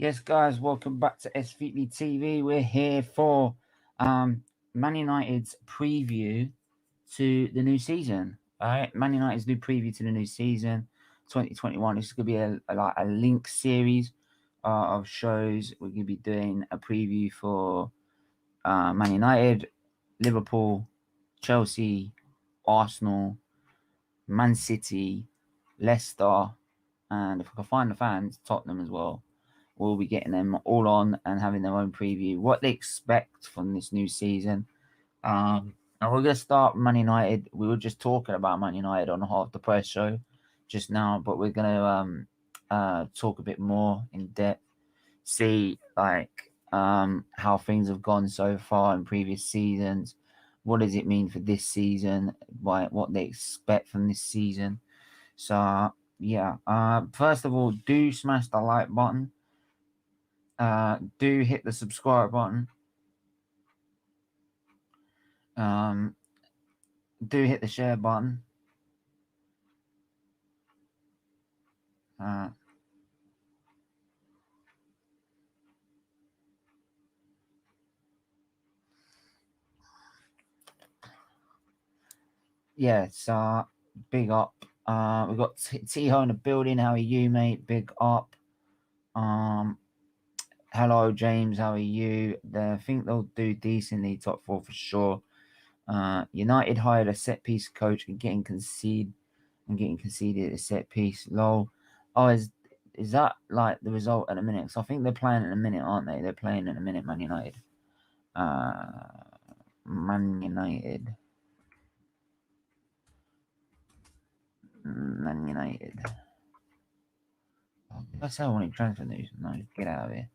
Yes, guys, welcome back to SFeatleyTV. We're here for Man United's preview to the new season. All right, Man United's new preview to the new season, 2021. This is gonna be a link series of shows. We're gonna be doing a preview for Man United, Liverpool, Chelsea, Arsenal, Man City, Leicester, and if I can find the fans, Tottenham as well. We'll be getting them all on and having their own preview, what they expect from this new season. And we're going to start Man United. We were just talking about Man United on Half the Press show just now, but we're going to talk a bit more in depth, see how things have gone so far in previous seasons. What does it mean for this season? What they expect from this season. So yeah, first of all, do smash the like button. Do hit the subscribe button. Do hit the share button. Yeah, so big up. We've got T-Ho in the building. How are you, mate? Big up. Hello, James. How are you? I think they'll do decently, top four for sure. United hired a set piece coach and getting conceded at a set piece. Lol. Oh, is that like the result at the minute? So I think they're playing in a minute, aren't they? They're playing in a minute, Man United. Man United. Man United. That's how I want to transfer news. No, get out of here.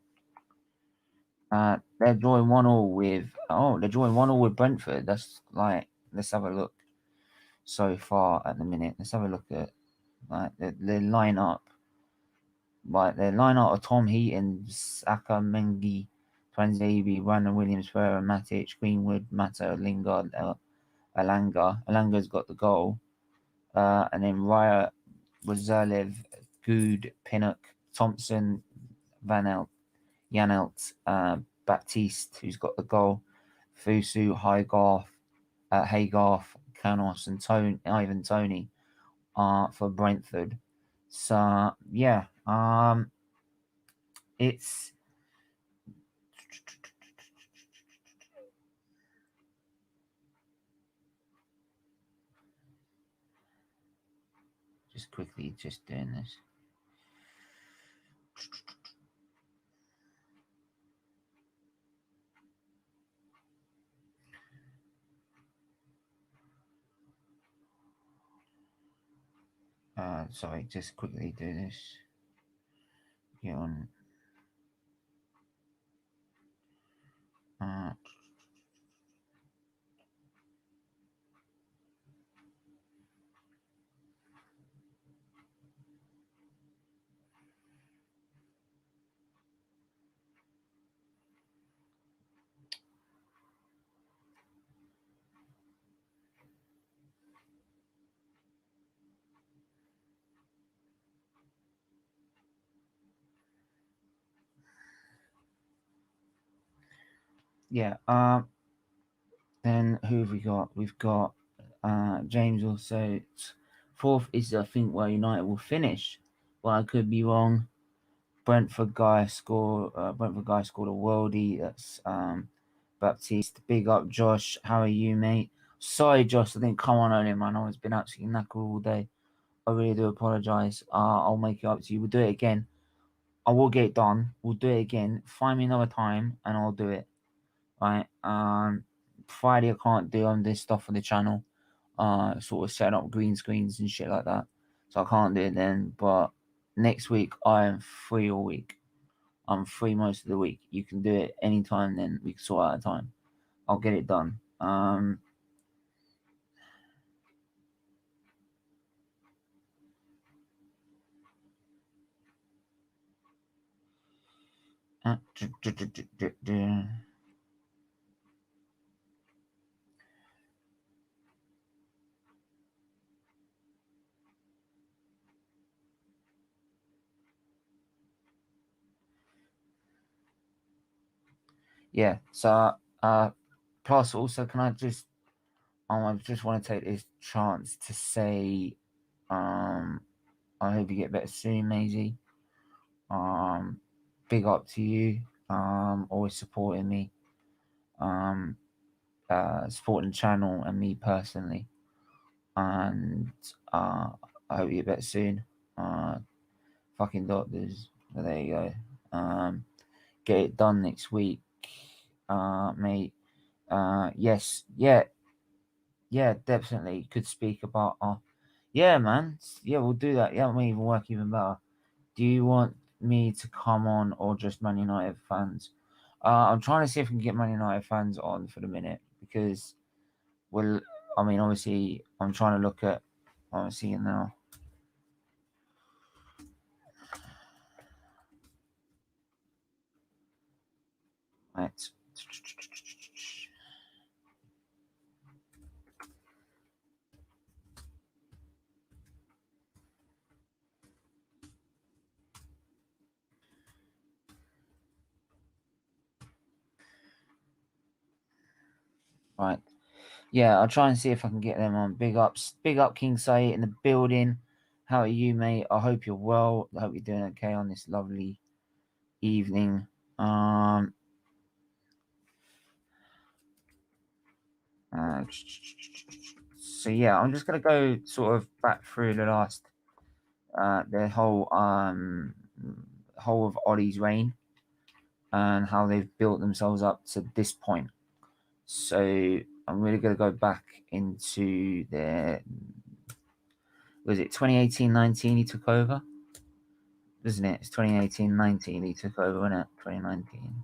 They're drawing 1-1 with Brentford. That's like, let's have a look so far at the minute. Let's have a look at like the lineup. Like their lineup of Tom Heaton, Saka, Mengi, Twanzebe, Brandon Williams, Ferreira, Matic, Greenwood, Mata, Lingard, Alanga. Alanga's got the goal. And then Raya, Wazalev, Good, Pinnock, Thompson, Van Elt, Janelt, Baptiste, who's got the goal, Fusu, Haygarth, Canos, and Ivan Toney for Brentford. So yeah, it's just quickly just doing this. Sorry, just quickly do this. Get on. Yeah. Then who have we got? We've got James also. Fourth is I think where United will finish. Well, I could be wrong. Brentford guy scored a worldie. That's Baptiste. Big up, Josh. How are you, mate? Sorry, Josh, I didn't come on earlier, man. I've been absolutely knackered all day. I really do apologise. I'll make it up to you. We'll do it again. I will get it done. We'll do it again. Find me another time and I'll do it. Right. Friday I can't do on this stuff on the channel. Sort of setting up green screens and shit like that. So I can't do it then. But next week I am free all week. I'm free most of the week. You can do it anytime then we can sort out a time. I'll get it done. yeah. So plus also, can I just want to take this chance to say, I hope you get better soon, Maisie. Big up to you. Always supporting me. Supporting the channel and me personally. And I hope you get better soon. Fucking doctors. There you go. Get it done next week, mate. Yes, yeah, definitely could speak about. Yeah, man. Yeah, we'll do that. Yeah, may even work even better. Do you want me to come on or just Man United fans? I'm trying to see if I can get Man United fans on for the minute because, well, I mean, obviously, I'm trying to look at. I'm seeing now. Right. Right. Yeah, I'll try and see if I can get them on. Big up King Say in the building. How are you, mate? I hope you're well. I hope you're doing okay on this lovely evening. So yeah, I'm just gonna go sort of back through the last the whole of Ollie's reign and how they've built themselves up to this point. So I'm really gonna go back into their, was it 2018-19 he took over? Isn't it? It's 2018-19 he took over, wasn't it? 2019.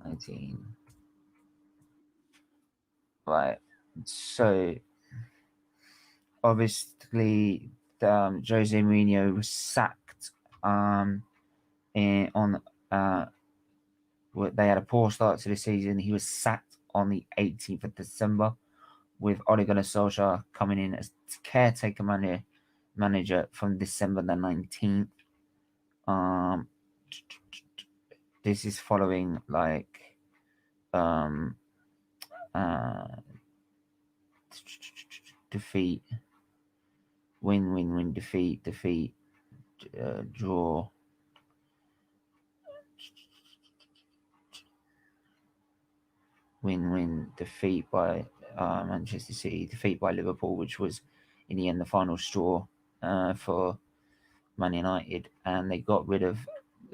19. Right. So obviously, Jose Mourinho was sacked on they had a poor start to the season. He was sacked on the 18th of December, with Ole Gunnar Solskjaer coming in as caretaker manager from December the 19th. This is following like defeat, win, defeat, draw. Win, defeat by Manchester City, defeat by Liverpool, which was in the end the final straw for Man United, and they got rid of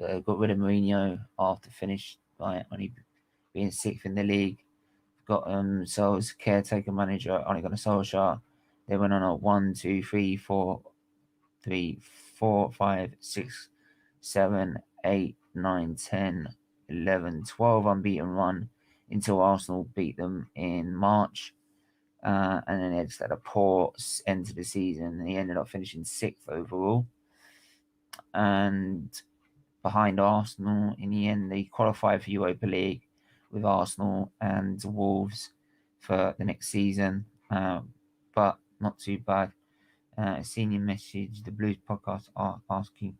Mourinho after finish by only being sixth in the league. Got themselves caretaker manager Ole Gunnar Solskjaer. They went on a 1, 2, 3, 4, 3, 4, 5, 6, 7, 8, 9, 10, 11, 12 unbeaten run until Arsenal beat them in March. And then they just had a poor end to the season. He ended up finishing sixth overall. And behind Arsenal, in the end, they qualified for Europa League with Arsenal and Wolves for the next season. But not too bad. Senior message, the Blues podcast asking,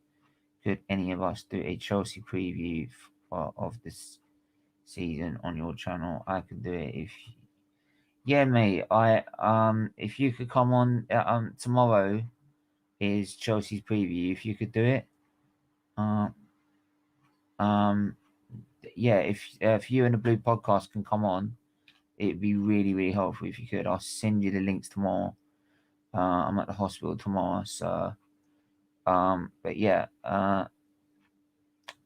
could any of us do a Chelsea preview of this season on your channel? I could do it if, yeah, mate. If you could come on tomorrow is Chelsea's preview. If you could do it, yeah. If you and the Blue podcast can come on, it'd be really really helpful if you could. I'll send you the links tomorrow. I'm at the hospital tomorrow, so but yeah.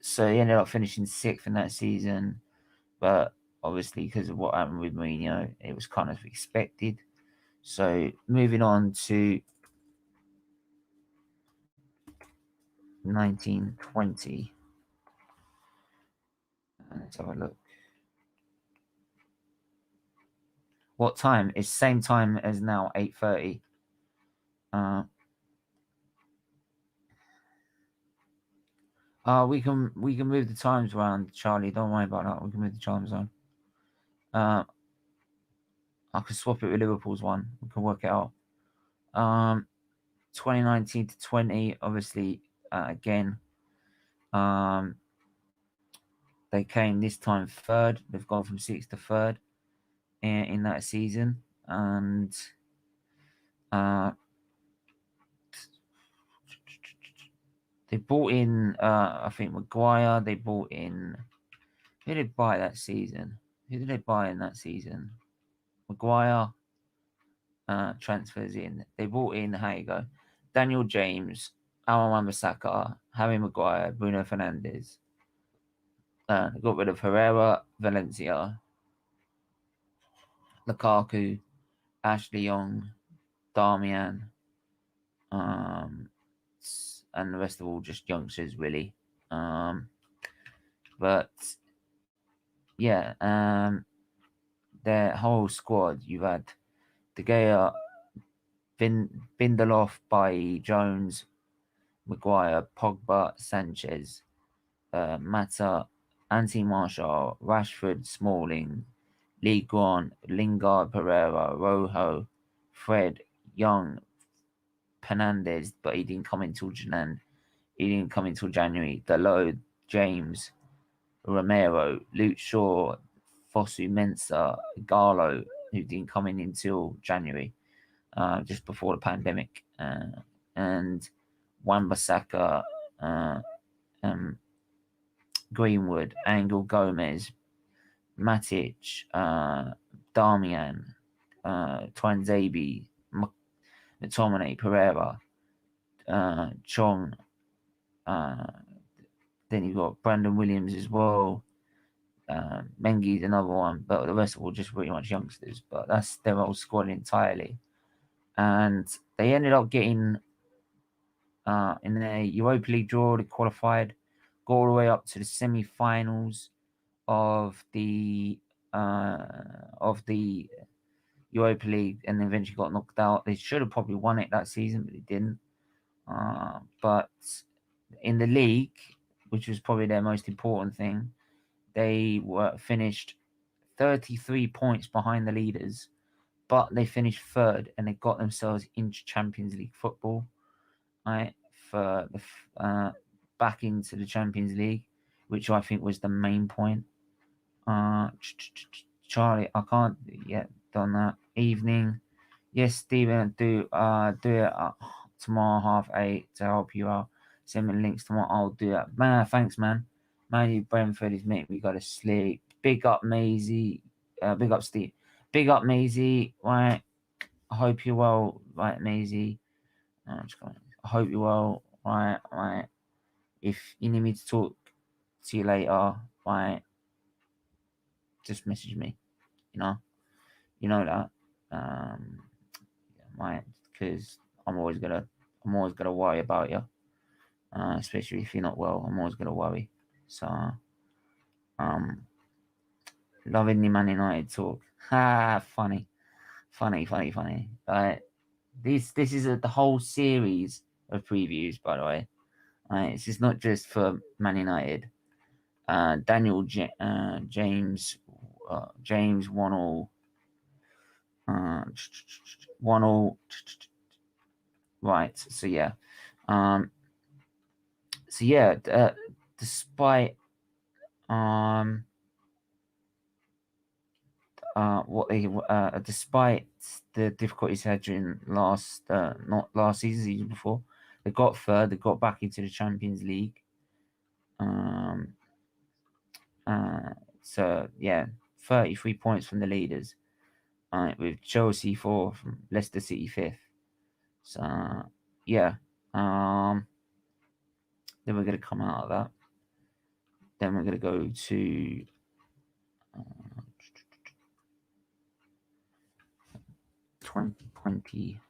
So he ended up finishing sixth in that season, but obviously because of what happened with Mourinho, it was kind of expected. So moving on to 1920. Let's have a look. What time? It's same time as now, 8:30. We can move the times around, Charlie. Don't worry about that. We can move the times on. I could swap it with Liverpool's one. We can work it out. 2019 to 20, obviously, again. they came this time third. They've gone from 6th to 3rd in that season, and they bought in, I think, Maguire. They bought in. Who did they buy that season? Who did they buy in that season? Maguire transfers in. They bought in, here you go, Daniel James, Aaron Wan-Bissaka, Harry Maguire, Bruno Fernandes. They got rid of Herrera, Valencia, Lukaku, Ashley Young, Darmian, and the rest of all just youngsters, really. But yeah, their whole squad, you've had De Gea, Bindelof, Bailly, Jones, Maguire, Pogba, Sanchez, Mata, Anthony Martial, Rashford, Smalling, Lee Grant, Lingard, Pereira, Rojo, Fred, Young, Fernandes, but he didn't come until January. Dalot, James, Romero, Luke Shaw, Fosu Mensah, Garlo, who didn't come in until January, just before the pandemic, and Wan-Bissaka, Greenwood, Angel Gomez, Matic, Darmian, Twanzebe, McTominay, Pereira, Chong. Then you've got Brandon Williams as well. Mengi's another one, but the rest of all just pretty much youngsters. But that's their whole squad entirely. And they ended up getting in the Europa League draw. They qualified, got all the way up to the semi-finals of the Europa League, and eventually got knocked out. They should have probably won it that season, but they didn't. But in the league, which was probably their most important thing, they were finished 33 points behind the leaders, but they finished third and they got themselves into Champions League football, right? For the back into the Champions League, which I think was the main point. Charlie, I can't yet done that. Evening, yes, Stephen, do it tomorrow 8:30 to help you out. Send me links tomorrow. I'll do that. Man, thanks, man. Man, Brentford is mate. We gotta sleep. Big up, Maisie. Big up, Steve. Big up, Maisie. Right. I hope you're well. Right, Maisie. I hope you're well. Right. If you need me to talk to you later, right, just message me. You know that. Right, because I'm always gonna worry about you. Especially if you're not well, I'm always gonna worry. So, loving the Man United talk. Funny. This is the whole series of previews, by the way. It's just not just for Man United. Daniel James 1-1. 1-1. Right. So yeah. Despite despite the difficulties had during not last season before, they got third. They got back into the Champions League. So yeah, 33 points from the leaders, with Chelsea 4th, from Leicester City 5th. So yeah, then we're gonna come out of that. Then we're gonna go to 2020.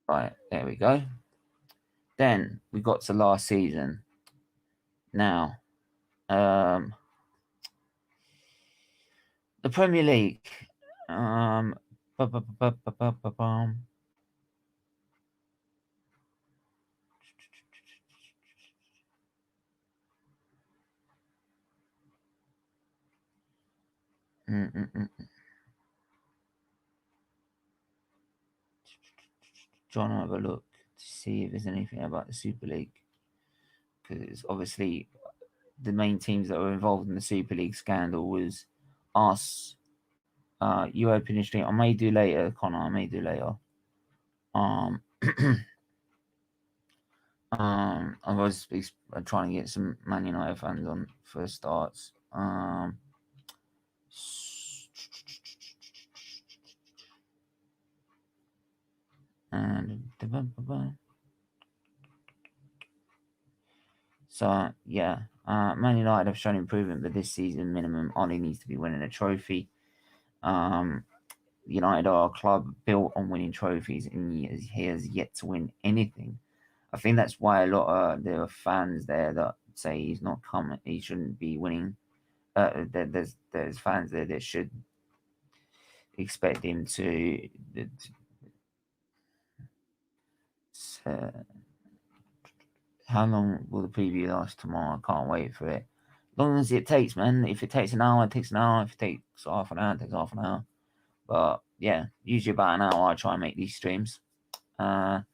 Right, there we go. Then we got to last season. Now, the Premier League. Trying to have a look to see if there's anything about the Super League, because obviously the main teams that were involved in the Super League scandal was us. You open your stream. I may do later, Connor. I may do later. I was trying to get some Man United fans on for starts. And so yeah, Man United have shown improvement, but this season minimum Ollie needs to be winning a trophy. United are a club built on winning trophies, and he has yet to win anything. I think that's why a lot of there are fans there that say he's not coming. He shouldn't be winning. There's fans there that should expect him to. How long will the preview last tomorrow? I can't wait for it. As long as it takes, man. If it takes an hour, it takes an hour. If it takes half an hour, it takes half an hour. But yeah, usually about an hour I try and make these streams. And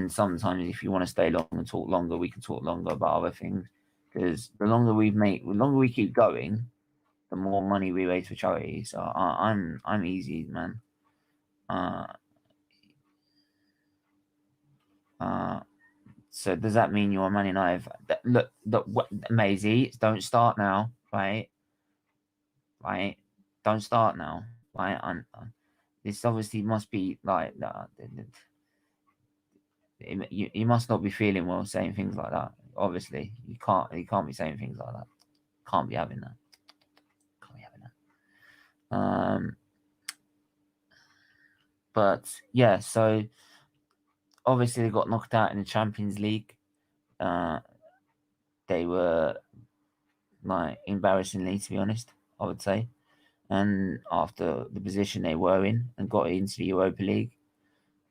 sometimes if you want to stay long and talk longer, we can talk longer about other things. Because the longer we keep going, the more money we raise for charity. So I'm easy, man. So does that mean you're a Man United? Look, Maisie, don't start now, right? Right? Don't start now, right? This obviously must be like that. You must not be feeling well saying things like that. Obviously, you can't be saying things like that. Can't be having that. Can't be having that. But yeah, so obviously they got knocked out in the Champions League. They were like embarrassingly, to be honest, I would say. And after the position they were in and got into the Europa League,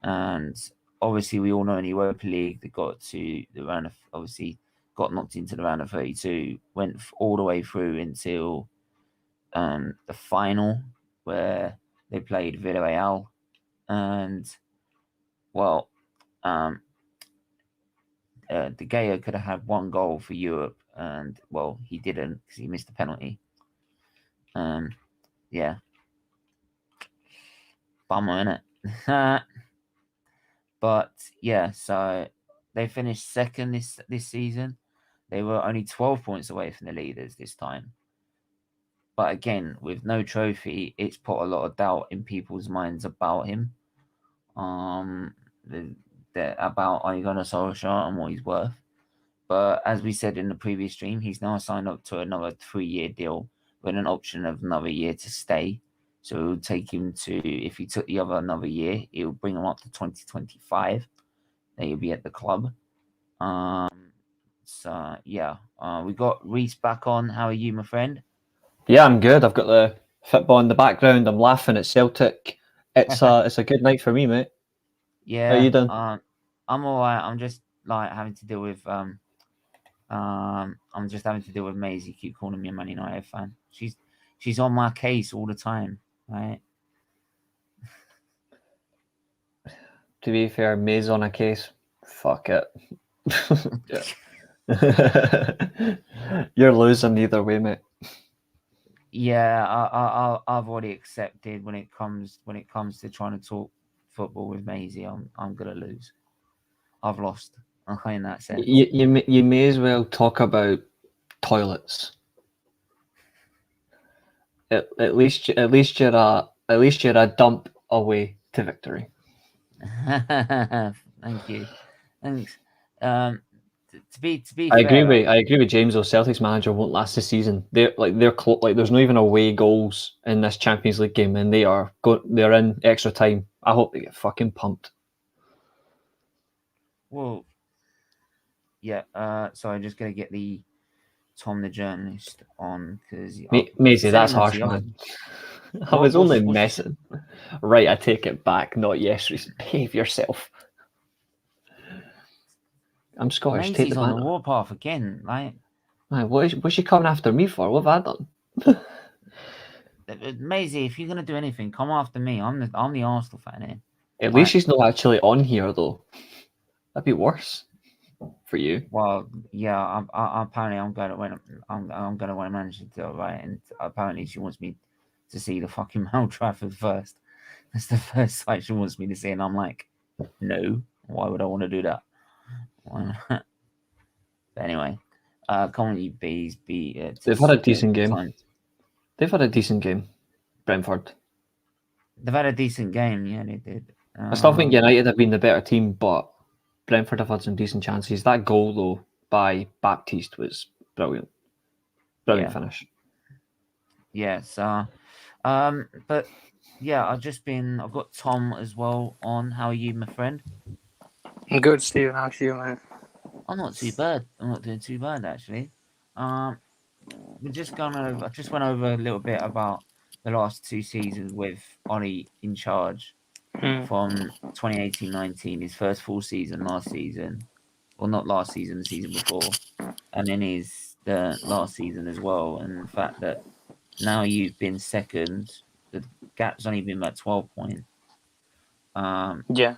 and obviously we all know in the Europa League they got to the round of obviously got knocked into the round of 32, went all the way through until the final where they played Villarreal, and well, De Gea could have had one goal for Europe, and well, he didn't because he missed a penalty. Yeah, bummer, innit? But yeah, so they finished second this season. They were only 12 points away from the leaders this time. But again, with no trophy, it's put a lot of doubt in people's minds about him. About Ole Gunnar Solskjaer and what he's worth. But as we said in the previous stream, he's now signed up to another 3-year deal with an option of another year to stay. So it will take him to, if he took the other another year, it will bring him up to 2025. Then he'll be at the club. So yeah, we got Reese back on. How are you, my friend? Yeah, I'm good. I've got the football in the background. I'm laughing at Celtic. It's a good night for me, mate. Yeah, how you doing? I'm all right. I'm just like having to deal with I'm just having to deal with Maisie. Keep calling me a Man United fan. She's on my case all the time, right? To be fair, May's on a case. Fuck it. You're losing either way, mate. Yeah, I've already accepted when it comes to trying to talk football with Maisie, I'm gonna lose. I've lost. Okay, in that sense. You may as well talk about toilets. At least you're a dump away to victory. Thank you. Thanks. To be I fair, agree with James. Though Celtic's manager won't last the season. They're there's not even away goals in this Champions League game, and they're in extra time. I hope they get fucking pumped. Well, yeah. So I'm just gonna get the Tom the journalist on because Maisie, that's harsh, man. I was only messing. Right, I take it back. Not yes, behave yourself. I'm Scottish. Maisie's on the warpath again, right? What's she coming after me for? What have I done? Maisie, if you're gonna do anything, come after me. I'm the Arsenal fan here. At least she's not actually on here, though. That'd be worse. for you. Well, yeah. Apparently, I'm going to win. I'm going to win a manager deal, right? And apparently, she wants me to see the fucking Old Trafford first. That's the first site she wants me to see, and I'm like, no. Why would I want to do that? But anyway, come on, you bees. They've had a decent game. They've had a decent game, Brentford. They've had a decent game, yeah, they did. I still think United have been the better team, but Brentford have had some decent chances. That goal, though, by Baptiste was brilliant. Brilliant finish. Yes. But yeah, I've got Tom as well on. How are you, my friend? I'm good, Stephen. How's you, mate? I'm not too bad. I'm not doing too bad, actually. I just went over a little bit about the last 2 seasons with Ollie in charge from 2018-19, his first full season last season. Well, not last season, the season before. And then the last season as well. And the fact that now you've been second, the gap's only been about 12 points. Yeah.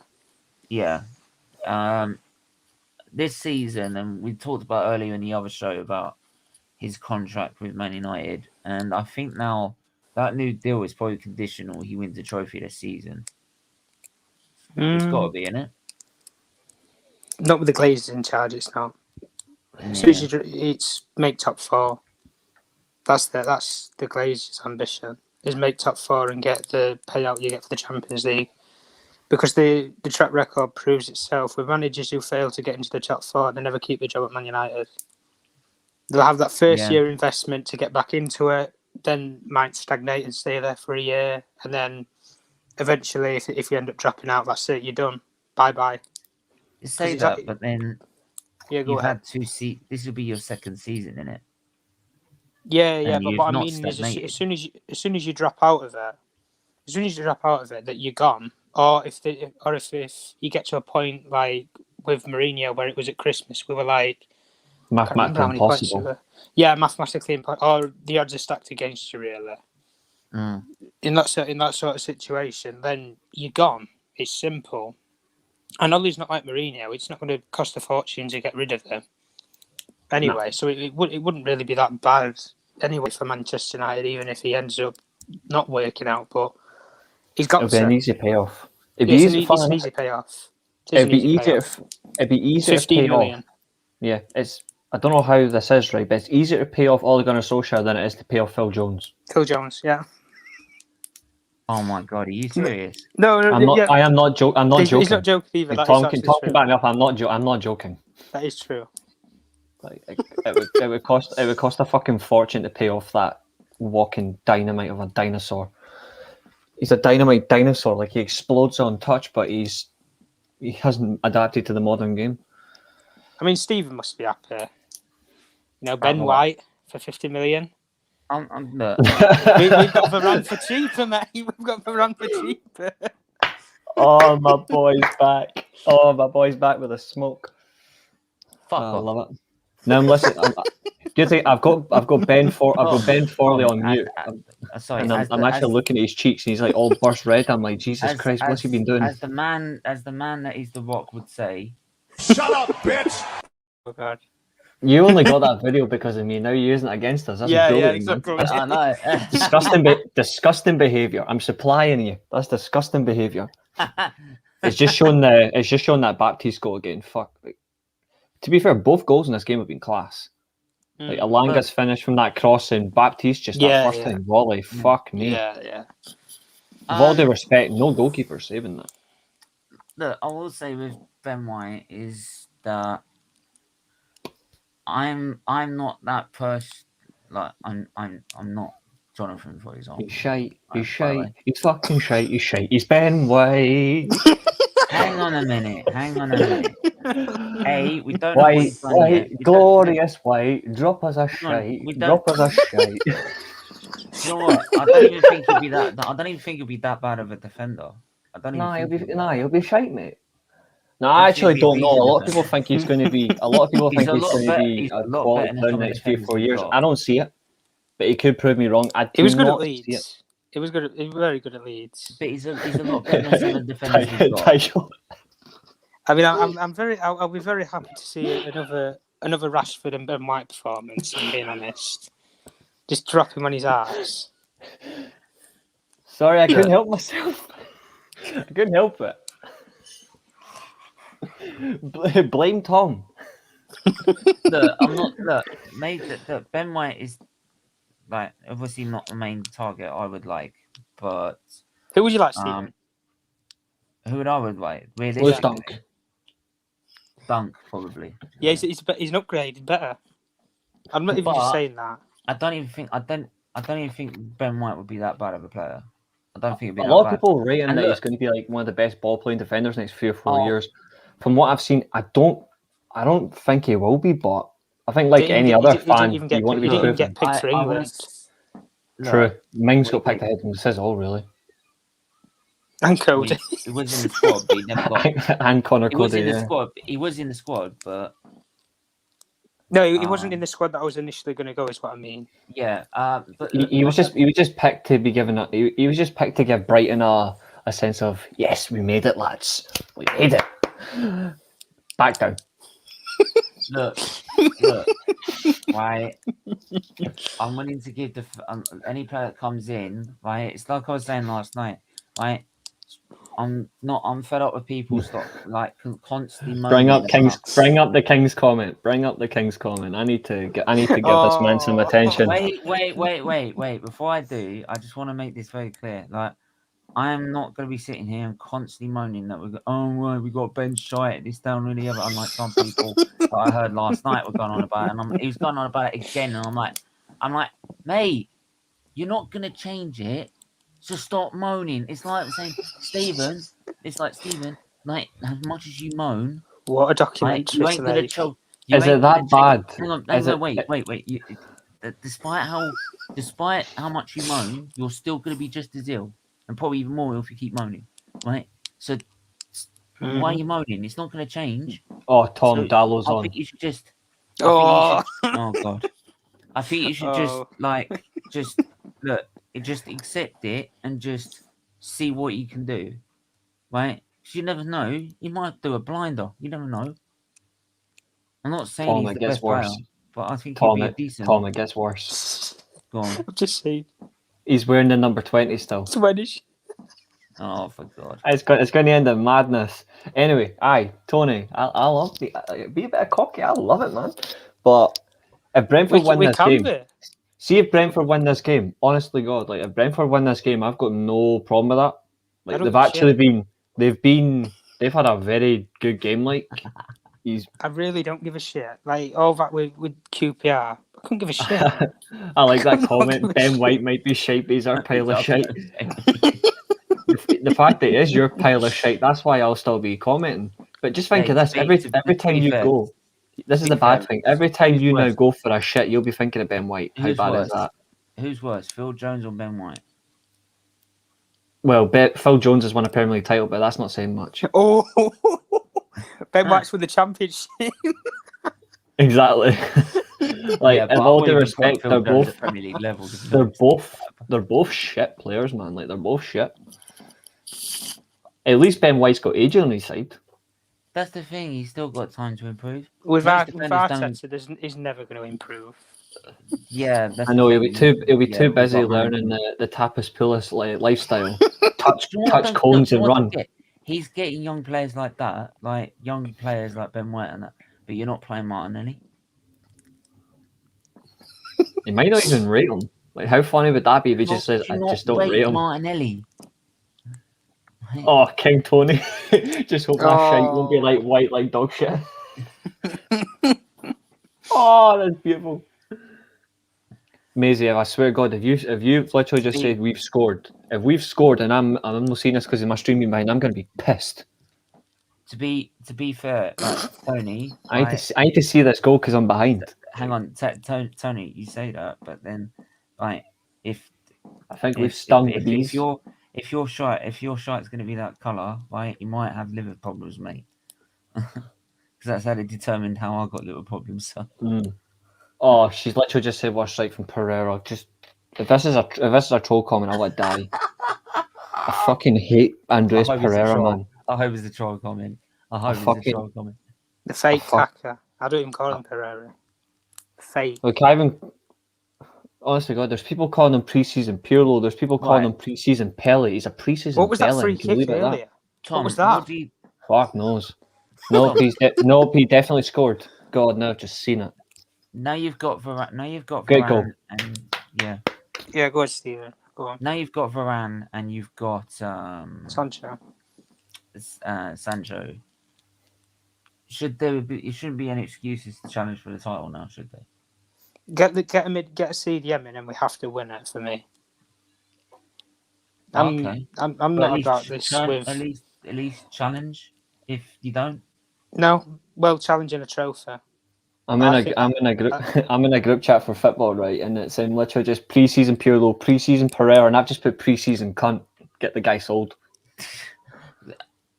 This season, and we talked about earlier in the other show about his contract with Man United, and I think now that new deal is probably conditional. He wins the trophy this season. It's got to be, in it. Not with the Glazers in charge. It's not. Yeah. It's make top 4. That's the Glazers' ambition, is make top 4 and get the payout you get for the Champions League. Because the track record proves itself. With managers who fail to get into the top 4, they never keep the job at Man United. They'll have that first year investment to get back into it, then might stagnate and stay there for a year, and then eventually, if you end up dropping out, that's it. You're done. Bye. You say that, but then you've had 2 seasons. This will be your second season, innit? Yeah. But what I mean is, as soon as you drop out of it, that you're gone. Or if you get to a point like with Mourinho where it was at Christmas, we were like, mathematically impossible. Mathematically impossible. Or the odds are stacked against you, really. In that sort of situation, then you're gone. It's simple. And Ollie's not like Mourinho. It's not going to cost a fortune to get rid of him. Anyway, no. So it wouldn't really be that bad anyway for Manchester United, even if he ends up not working out. But he's got an easy payoff. It's an easy payoff. It'd be easier to pay off. Yeah, I don't know how this is, right, but it's easier to pay off Ole Gunnar Solskjaer than it is to pay off Phil Jones. Phil Jones, yeah. Oh my God, are you serious? No, I am not joking. I'm not joking. He's not joking either. Talking about me up. I'm not joking. That is true. Like it would cost a fucking fortune to pay off that walking dynamite of a dinosaur. He's a dynamite dinosaur. Like, he explodes on touch, but he hasn't adapted to the modern game. I mean, Stephen must be happy. Ben White for 50 million. I'm not. We've got Varane for cheaper, mate. We've got Varane for cheaper. Oh, my boy's back. Oh, my boy's back with a smoke. Fuck off. I love it. Now, listen. Do you think I've got Ben Forley on mute? Sorry, and I'm actually looking at his cheeks, and he's like all burst red. I'm like, Jesus Christ, what's he been doing? As the man that is The Rock would say, "Shut up, bitch!" Oh God. You only got that video because of me. Now you're using it against us. That's exactly. I know. Disgusting behaviour. I'm supplying you. That's disgusting behaviour. It's just shown that Baptiste goal again. Fuck. Like, to be fair, both goals in this game have been class. Like Alanga's finish from that cross and Baptiste just that first time volley. Fuck me. Yeah. With all due respect, no goalkeeper saving that. Look, I will say with Ben White is that I'm not that person. Like I'm not Jonathan, for example. He's shite. He's fucking shite. He's shite. He's Ben White. Hang on a minute. Hey, we don't White, glorious White. Drop us a shite. Drop us a shite. You know what? I don't even think he'll be that bad of a defender. He'll be shite, mate. No, I actually don't know. A lot of people think he's going to be. A lot of people think he's going to be a quality in the next 3-4 years. I don't see it, but he could prove me wrong. He was good at Leeds. He was very good at Leeds. But he's a lot better than some of the defenders we've got. I mean, I'm very. I'll be very happy to see another Rashford and Ben White performance. If I'm being honest, just drop him on his ass. Sorry, I couldn't help myself. I couldn't help it. Blame Tom. Look, I'm not. Look, mate. That Ben White is like obviously not the main target I would like, but Who would you like, Steven? who would I would like? Lewis Realistically, Dunk. Dunk probably. Yeah, he's an upgrade. He's better. I'm not even just But- saying that. I don't even think Ben White would be that bad of a player. I don't think it'd be A that lot of bad. people rate him And that he's look- going to be like one of the best ball playing defenders next 3 or 4 Oh. years. From what I've seen, I don't think he will be. But I think like Didn't any even other get- he didn't fan, even get you want to be picked- he didn't proven. even get picked for I wanna England. look, True. Mings got wait, picked ahead, and this is all really. And Cody. He was in the squad, but he never got. And Connor He was Cody. in the Yeah. squad. He was in the squad, but No, he wasn't in the squad that I was initially going to go. Is what I mean. yeah. But He was just picked to be given. He was just picked to give Brighton a sense of yes, we made it, lads. We made it. Back down. look. Right. I'm willing to give any player that comes in. Right. It's like I was saying last night. Right. I'm fed up with people constantly moaning. Bring up about- the King's comment. Bring up the King's comment. I need to give this man some attention. Wait. Before I do, I just want to make this very clear. Like, I am not going to be sitting here and constantly moaning that we got Ben Shite, this down really ever. Unlike some people that I heard last night were going on about it, and he was going on about it again, and I'm like, mate, you're not going to change it, so stop moaning. It's like saying, Stephen, like as much as you moan, What a like, documentary you ain't going to today. choke. Is it that bad? Hang on, wait. Despite how much you moan, you're still going to be just as ill, and probably even more ill if you keep moaning, right? So why are you moaning? It's not going to change. Oh, Tom So, Dallow's I on. think you should just. Oh, Oh God! I think you should just just accept it and just see what you can do, right? Because you never know. You might do a blinder. You never know. I'm not saying Tom, he's it the gets best player, worse. but I think Tom, he'd be a decent. it gets worse. Go on. I've just seen He's wearing the number 20 still. Swedish. Oh, for God. It's going to end in madness. Anyway, Tony, I love be a bit of cocky. I love it, man. But if Brentford win this game, see if Brentford win this game. Honestly, God, like if Brentford win this game, I've got no problem with that. Like they've had a very good game. Like I really don't give a shit. Like all that with QPR, I couldn't give a shit. I like that comment. Ben White might be shite, but he's our pile of shite. The fact that it is your pile of shite, that's why I'll still be commenting. But just think of this: every time you go, this is the bad thing. Every time you now go for a shit, you'll be thinking of Ben White. How bad is that? Who's worse, Phil Jones or Ben White? Well, Phil Jones has won a Premier League title, but that's not saying much. Oh, Ben White's won the championship. Exactly. Like, in all due respect, Phil Jones at Premier League level. they're both shit players, man. Like, they're both shit. At least Ben White's got age on his side. That's the thing. He's still got time to improve. With Most defenders Arteta, he's never going to improve. Yeah, that's I know the he'll thing. be too busy we've got learning the tapas pulis lifestyle. touch Don't cones and run. forget, he's getting young players like that, like young players like Ben White and that. But you're not playing Martinelli. He might not even rate him. Like, how funny would that be if he just says, "I just don't rate him"? Martinelli. Oh, King Tony. Just hope that shite won't be like white like dog shit. Oh, that's beautiful. Maisie, I swear to God, if you literally just said we've scored, if we've scored and I'm not seeing this because of my stream being behind, I'm gonna be pissed. To be fair, like, Tony, I need to see this goal because I'm behind. Hang on, Tony, you say that, but then, like, I think we've stung the if bees. if your shite's going to be that colour, right, you might have liver problems, mate. Because that's how they determined how I got liver problems. So. Oh, she's literally just said watch straight from Pereira. Just if this is a troll comment, I'll let die. I fucking hate Andres Pereira, man. I hope it's a troll comment. I hope there's a troll comment. The fake fuck. Kaka. I don't even call him Pereira. Fake. Look, I even honestly, God, there's people calling him preseason Pirlo. There's people calling him preseason Pele. He's a preseason. What was that Belling. free Can you kick leave it at earlier? that? Tom, What was that? What do you... Fuck knows. Nope, nope, he definitely scored. God, no, I've just seen it. Now you've got Varane. Now you've got Great Varane, goal. and yeah. Yeah, go on, Steven. Go on. Now you've got Varane, and you've got Sancho. Sancho. Should there be? It shouldn't be any excuses to challenge for the title now, should they? Get a CDM in, and we have to win it for me. Okay. I'm But not about this with at least challenge. If you don't, no. Well, challenging a trophy. I'm in a group I'm in a group chat for football, right? And it's in literally just preseason Pirlo, preseason Pereira, and I've just put preseason cunt. Get the guy sold.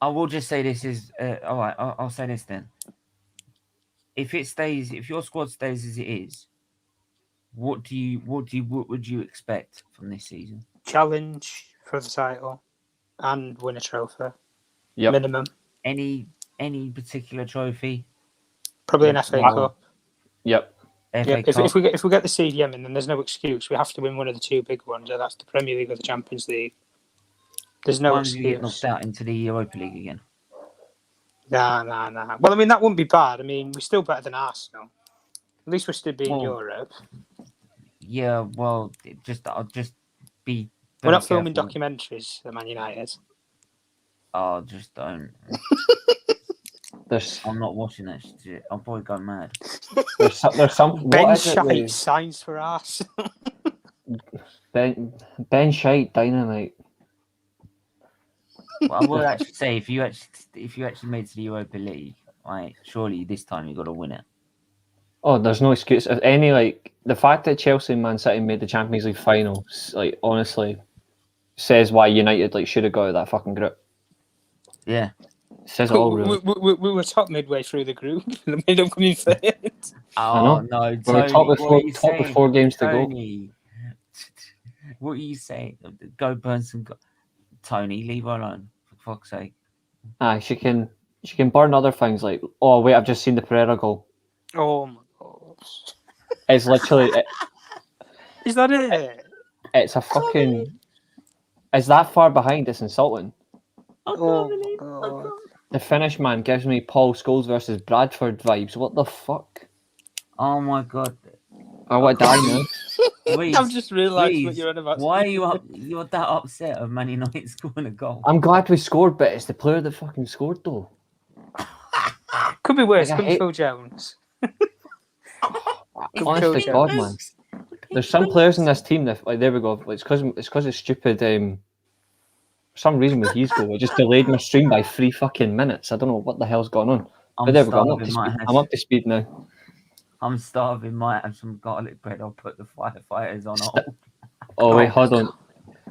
I will just say this is all right. I'll say this then. If your squad stays as it is, what would you expect from this season? Challenge for the title and win a trophy. Yep. Minimum. Any particular trophy? Probably an FA Cup. Yep. FA If Cup. we get the CDM in, then there's no excuse. We have to win one of the two big ones. That's the Premier League or the Champions League. There's no Once you get knocked excuse. out into the Europa League again. Nah. Well, I mean, that wouldn't be bad. I mean, we're still better than Arsenal. At least we're still being Europe. Yeah, well, I'll just be. We're not filming careful. documentaries at Man United. Oh, just don't. I'm not watching that shit. I'll probably go mad. There's some. Ben What is it Shite with signs for Arsenal. Ben Shite Dynamite? Well, I will actually say if you actually made it to the Europa League, right? Surely this time you got to win it. Oh, there's no excuse. If any, like the fact that Chelsea and Man City made the Champions League final, like honestly, says why United like should have got out of that fucking group. Yeah. Says it all really. We were top midway through the group and made them come in third. Oh no, We were Tony, top what are you with 4 saying? games to go. Tony, what are you saying? Go burn some. Tony, leave her alone for fuck's sake. She can burn other things like, oh wait, I've just seen the Pereira goal. Oh my god! It's literally. Is that it? It's a fucking. It's that far behind. It's insulting. Oh my god! The Finnish man gives me Paul Scholes versus Bradford vibes. What the fuck? Oh my god! I want to die now. Please, I've just realised what please, you're on about. Why are you're that upset of Man United scoring a goal? I'm glad we scored, but it's the player that fucking scored though. Could be worse. Like, Could be Phil Jones. Honestly, Phil God, Jones. man. There's some players in this team that, like, there we go. It's because it's stupid. For some reason with his goal, it just delayed my stream by 3 fucking minutes. I don't know what the hell's going on. But there we go. I'm up to speed now. I'm starving. Might have some garlic bread. I'll put the firefighters on hold. Oh wait, hold on.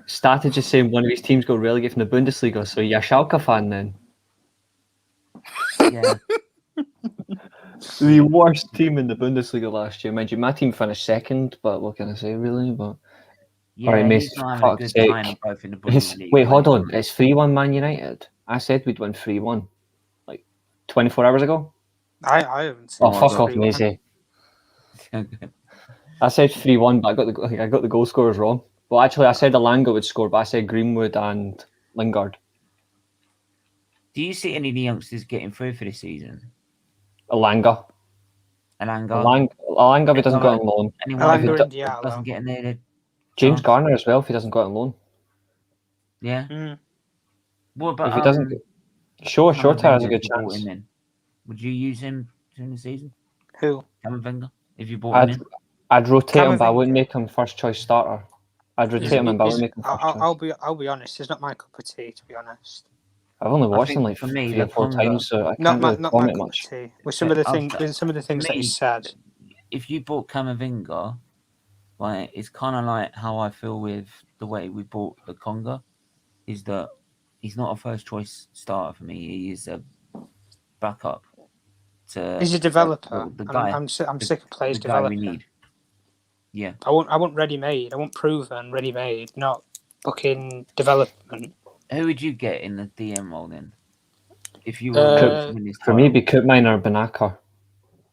Started just saying one of his teams got relegated from the Bundesliga, so you're a Schalke fan then. Yeah. The worst team in the Bundesliga last year. Mind you, my team finished second, but what can I say really? But Yeah, alright, mate, he's not having a good fuck's time sake. both in the Bundesliga. Wait, hold on. It's 3-1 Man United. I said we'd win 3-1 like 24 hours ago. I haven't seen. Oh, fuck off, Maisie. I said 3-1, but I got the goal scorers wrong. Well, actually, I said Alanga would score, but I said Greenwood and Lingard. Do you see any of the youngsters getting through for this season? Alanga, if he doesn't go on loan. Anyone Alanga who and Diallo. doesn't get in there? James Garner as well, if he doesn't go on loan. Yeah. Mm. What about If he doesn't, Short has a good chance. Would you use him during the season? Who? Camavinga, if you bought him in? I'd rotate him, but I wouldn't Camavinga. make him first choice starter. I'd rotate him, but I wouldn't make him first choice. I'll be honest. It's not my cup of tea, to be honest. I've only watched think him like for me, 3 or 4 times, so I Not can't my really cup comment of much. tea. With some of the things that he said. If you bought Camavinga, like it's kind of like how I feel with the way we bought the Conga, is that he's not a first choice starter for me. He is a backup. He's a developer. The guy, I'm sick of players the guy we developing. need. Yeah. I want ready made. I want proven ready made, not fucking development. Who would you get in the DM role then? if you were Uh, to win this For me, title. it'd be Koopmeiner or Banaka.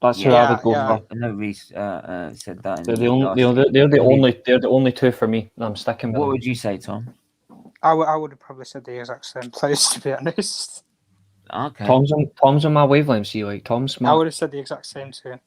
That's who I would go Yeah. for. I know Reese said that. In They're the the only, last they're the stream. only, they're the only two for me. And I'm sticking with What them. would you say, Tom? I would have probably said the exact same players, to be honest. Okay. Tom's on my wavelength. See, like Tom's I smart. would have said the exact same too.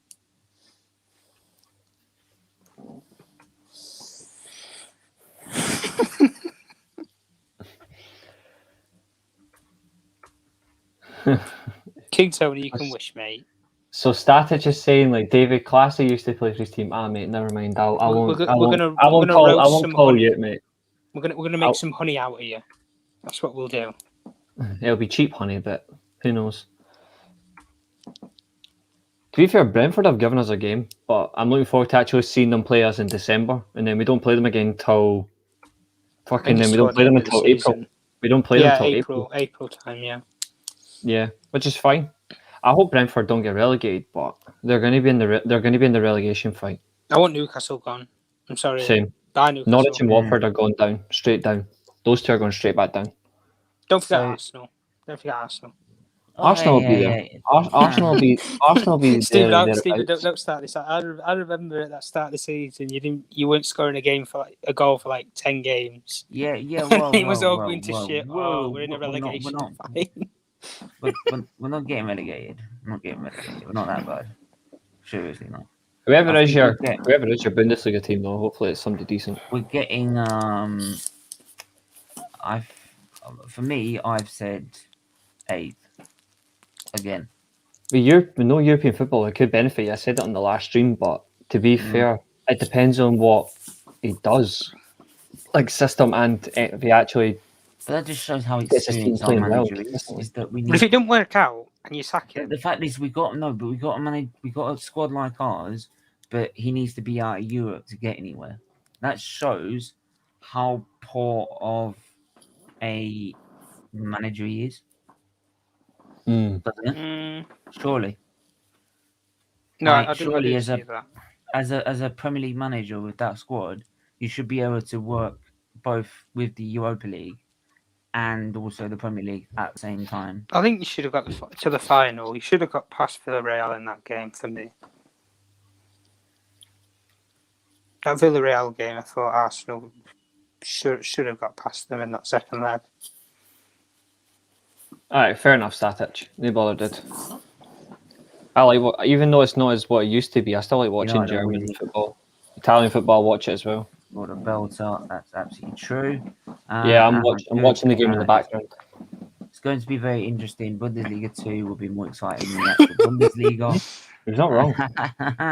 King Tony, you can wish, mate. So Static is saying like David Classy used to play for his team. Ah, mate, never mind. I won't call you, mate. We're gonna make some honey out of you. That's what we'll do. It'll be cheap honey, but who knows? To be fair, Brentford have given us a game, but I'm looking forward to actually seeing them play us in December, and then we don't play them again till fucking. Then we don't play them until April. We don't play them until April. April time, yeah. Yeah, which is fine. I hope Brentford don't get relegated, but they're going to be in the relegation fight. I want Newcastle gone. I'm sorry. Same. Norwich and Watford are going down, straight down. Those two are going straight back down. Don't forget Arsenal. Don't forget Arsenal. Arsenal will be there. Arsenal will be. Stephen, don't start this. I remember at that start of the season, you weren't scoring a goal for like 10 games. Yeah. It was all going to shit. We're in a relegation fight. We're not getting relegated. We're not getting relegated. We're not that bad. Seriously, not. Whoever is your Bundesliga team, though, hopefully it's somebody decent. We're getting. For me, I've said 8th again. With no European football, it could benefit you. I said it on the last stream, but to be fair, it depends on what he does, like system, and if he actually. But that just shows how Gets his team experienced our playing well. manager is that we need. But if it didn't work out and you sack him, The fact is, we got to manage. We got a squad like ours, but he needs to be out of Europe to get anywhere. That shows how poor of a manager he is. Doesn't it? Surely. No, Like, I didn't surely really see that. As a Premier League manager with that squad, you should be able to work both with the Europa League and also the Premier League at the same time. I think you should have got to the final. You should have got past Villarreal in that game for me. That Villarreal game, I thought Arsenal should have got past them in that second leg. Alright, fair enough, Static. They bothered did. I like even though it's not as what it used to be, I still like watching German football. Italian football, watch it as well. What a belter, that's absolutely true. Yeah, I'm watching the game in the background. It's going to be very interesting. Bundesliga 2 will be more exciting than the actual Bundesliga. He's not wrong.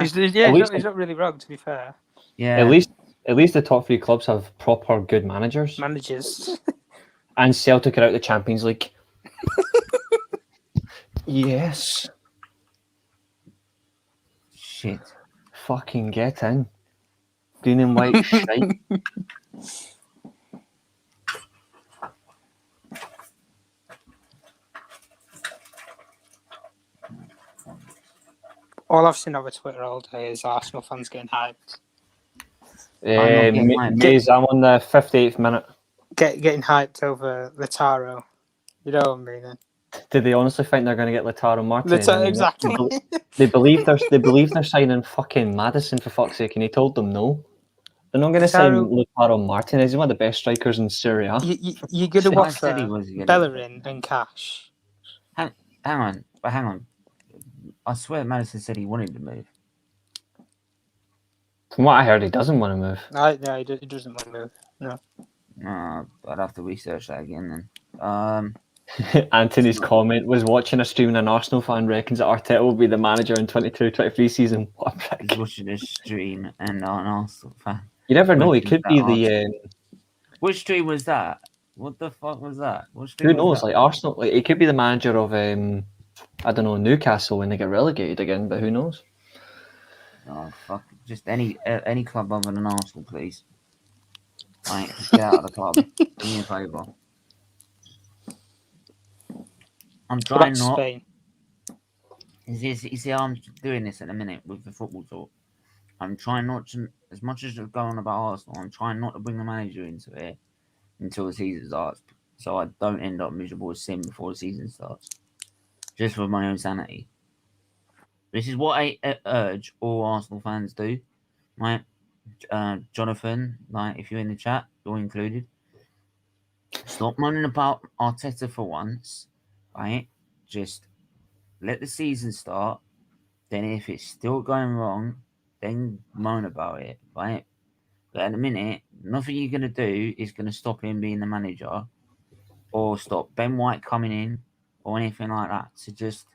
He's not really wrong, to be fair. Yeah. At least the top 3 clubs have proper good managers. And Celtic are out of the Champions League. Yes. Shit. Fucking get in. Green and white shite. All I've seen over Twitter all day is Arsenal fans getting hyped. I'm on the 58th minute. Getting hyped over Lautaro. You know what I mean? Did they honestly think they're going to get Lautaro Martin? Exactly. They believe they're signing fucking Maddison, for fuck's sake, and he told them no. They're not going to sign Lautaro Martinez. He's one of the best strikers in Serie A. You're going to offer Bellerin and cash. Hang on. I swear Madison said he wanted to move. From what I heard, he doesn't want to move. No, he doesn't want to move. No. I'd have to research that again then. Anthony's comment was watching a stream and an Arsenal fan reckons that Arteta will be the manager in 22-23 season. What a prick. He's watching a stream and an Arsenal fan. You never know, he could be the... Which stream was that? What the fuck was that? Who knows, like Arsenal, like he could be the manager of, I don't know, Newcastle when they get relegated again, but who knows? Oh, fuck. Just any club other than Arsenal, please. Right, just get out of the club. Do me a favour. I'm trying not. Spain. You see how I'm doing this in a minute with the football talk. I'm trying not to, as much as you're going about Arsenal, I'm trying not to bring the manager into it until the season starts, so I don't end up miserable as Sim before the season starts. just for my own sanity. This is what I urge all Arsenal fans do, right? Jonathan, like if you're in the chat, you're included. Stop moaning about Arteta for once, right? Just let the season start. Then if it's still going wrong, then moan about it, right? But at the minute, nothing you're going to do is going to stop him being the manager or stop Ben White coming in or anything like that. So just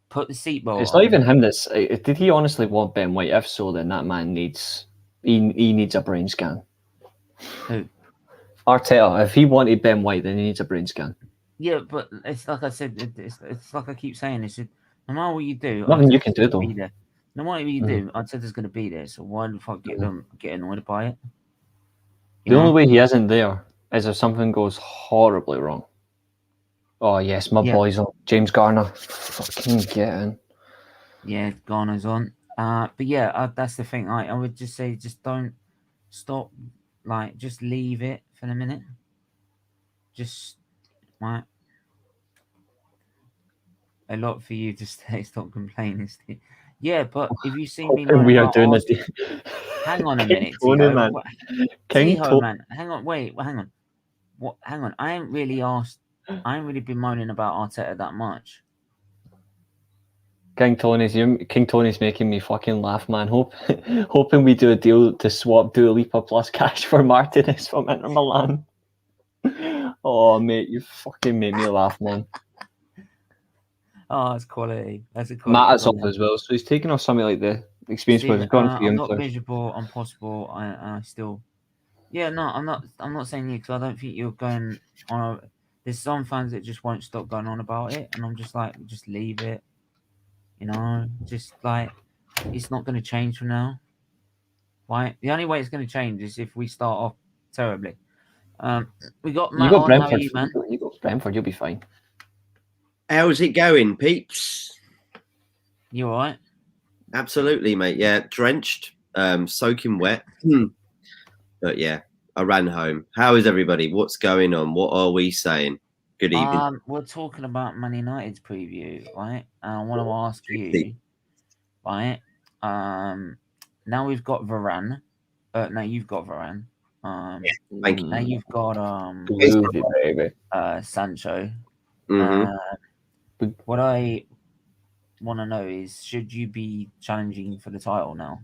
put the seatbelt It's on. not even him that's... Did he honestly want Ben White? If so, then that man needs... He needs a brain scan. Who? Arteta. If he wanted Ben White, then he needs a brain scan. Yeah, but it's like I said, it's like I keep saying, it's no matter what you do, Nothing you Arteta's can do, gonna though. be there. No matter what you do, Arteta's going to be there. So why the fuck get annoyed by it? The only way he isn't there is if something goes horribly wrong. Oh, yes, my boy's on. James Garner. Fucking get in. Yeah, Garner's on. But yeah, that's the thing. I would just say, just don't stop. Like, just leave it for a minute. Just, right. A lot for you to stay. Stop complaining, Steve. Yeah, but if you see me, we are doing this. Hang on a minute, Tony, man. Tiho, man. Hang on, wait, hang on. What? Hang on. I ain't really been moaning about Arteta that much. King Tony's making me fucking laugh, man. Hoping we do a deal to swap Dua Lipa plus cash for Martinez from Inter Milan. Oh, mate, you fucking made me laugh, man. Oh, that's quality. That's a quality. Matt is off as well, so he's taking off something like the experience. Steve, He's gone for I'm not miserable. I'm possible. I still. Yeah, no, I'm not saying you because I don't think you're going on. There's some fans that just won't stop going on about it, and I'm just like, just leave it. You know, just like it's not going to change from now. Right? The only way it's going to change is if we start off terribly. We got Matt on. How are you, man? You got Brentford. You'll be fine. How's it going, peeps? You all right? Absolutely, mate. Yeah, drenched, soaking wet. But yeah, I ran home. How is everybody? What's going on? What are we saying? Good evening. We're talking about Man United's preview, right? And I want to ask you, right? Now we've got Varane. No, you've got Varane. Thank you. Now you've got Sancho. What I want to know is, should you be challenging for the title now?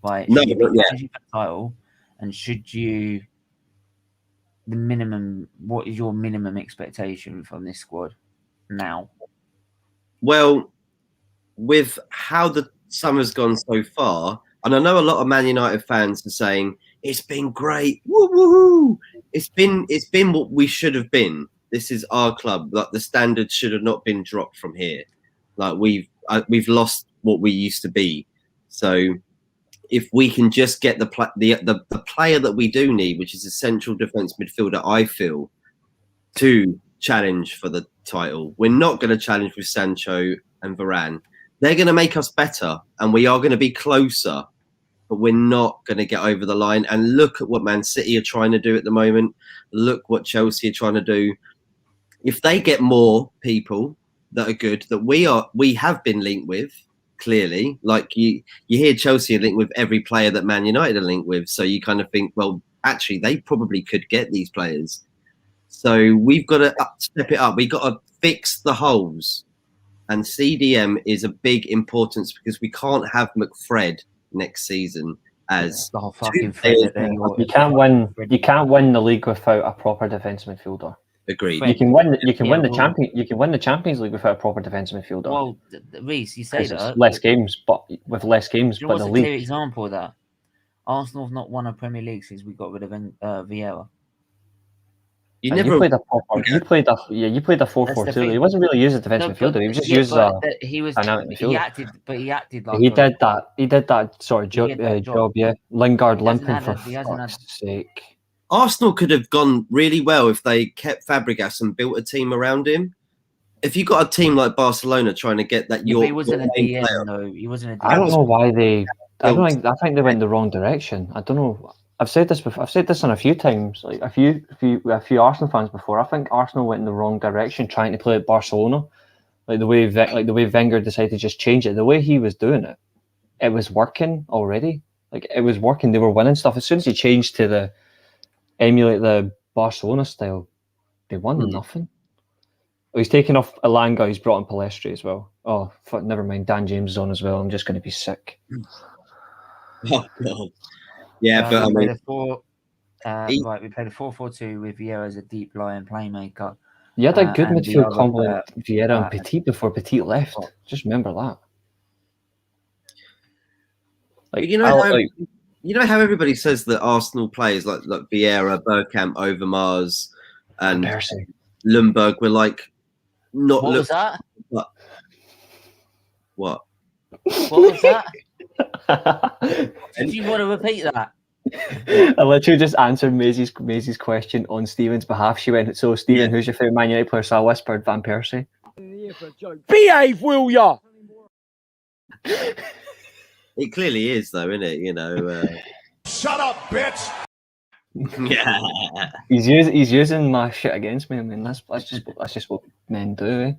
Like, No, should you be not yet. challenging for the title, and should you? The minimum. What is your minimum expectation from this squad now? Well, with how the summer's gone so far, and I know a lot of Man United fans are saying it's been great. Woo woo! It's been what we should have been. This is our club. Like the standards should have not been dropped from here. Like we've lost what we used to be. So if we can just get the player that we do need, which is a central defence midfielder, I feel, to challenge for the title. We're not going to challenge with Sancho and Varane. They're going to make us better, and we are going to be closer, but we're not going to get over the line. And look at what Man City are trying to do at the moment. Look what Chelsea are trying to do. If they get more people that are good, that we have been linked with, clearly, like you hear Chelsea are linked with every player that Man United are linked with. So you kind of think, well, actually, they probably could get these players. So we've got to step it up. We've got to fix the holes. And CDM is a big importance because we can't have McFred next season as the whole fucking you can't win. You can't win the league without a proper defensive midfielder. Agreed. You can win. You can win the champion. You can win the Champions League without a proper defensive midfielder. Well, Reece, you say that less games, but with less games. But what's a league. clear example of that? Arsenal have not won a Premier League since we got rid of Vieira. You played a proper. You played a 4-4-2. He wasn't really used as a defensive midfielder. He was just used as a dynamic midfielder. He acted like he did that. He did that sort of job. Yeah, Lingard limping for fuck's sake. Arsenal could have gone really well if they kept Fabregas and built a team around him. If you got a team like Barcelona trying to get that, he wasn't a DM, though. He wasn't a DM. I don't know why they. I think they went the wrong direction. I don't know. I've said this before. I've said this on a few times. Like a few Arsenal fans before. I think Arsenal went in the wrong direction, trying to play at Barcelona. Like the way Wenger decided to just change it, the way he was doing it, it was working already. Like it was working. They were winning stuff. As soon as he changed to emulate the Barcelona style, they won nothing. Oh, he's taken off Elanga. He's brought in Palestri as well. Oh, fuck, never mind. Dan James is on as well. I'm just going to be sick. Oh god. Yeah, but I we mean, played a 4-4-2 with Vieira as a deep lying playmaker. You had a good and the midfield other, combo with Vieira and Petit before Petit left. Just remember that. Like, you know how everybody says that Arsenal players like Vieira, Bergkamp, Overmars, and Percy. Lundberg were like not. What was that? What? What was that? Did you want to repeat that? I literally just answered Maisie's question on Stephen's behalf. She went, "So Stephen, who's your favourite Man United player?" So I whispered Van Persie. Behave, will ya? It clearly is, though, isn't it? You know. Shut up, bitch. Yeah. He's using my shit against me. I mean, that's just what men do. Eh?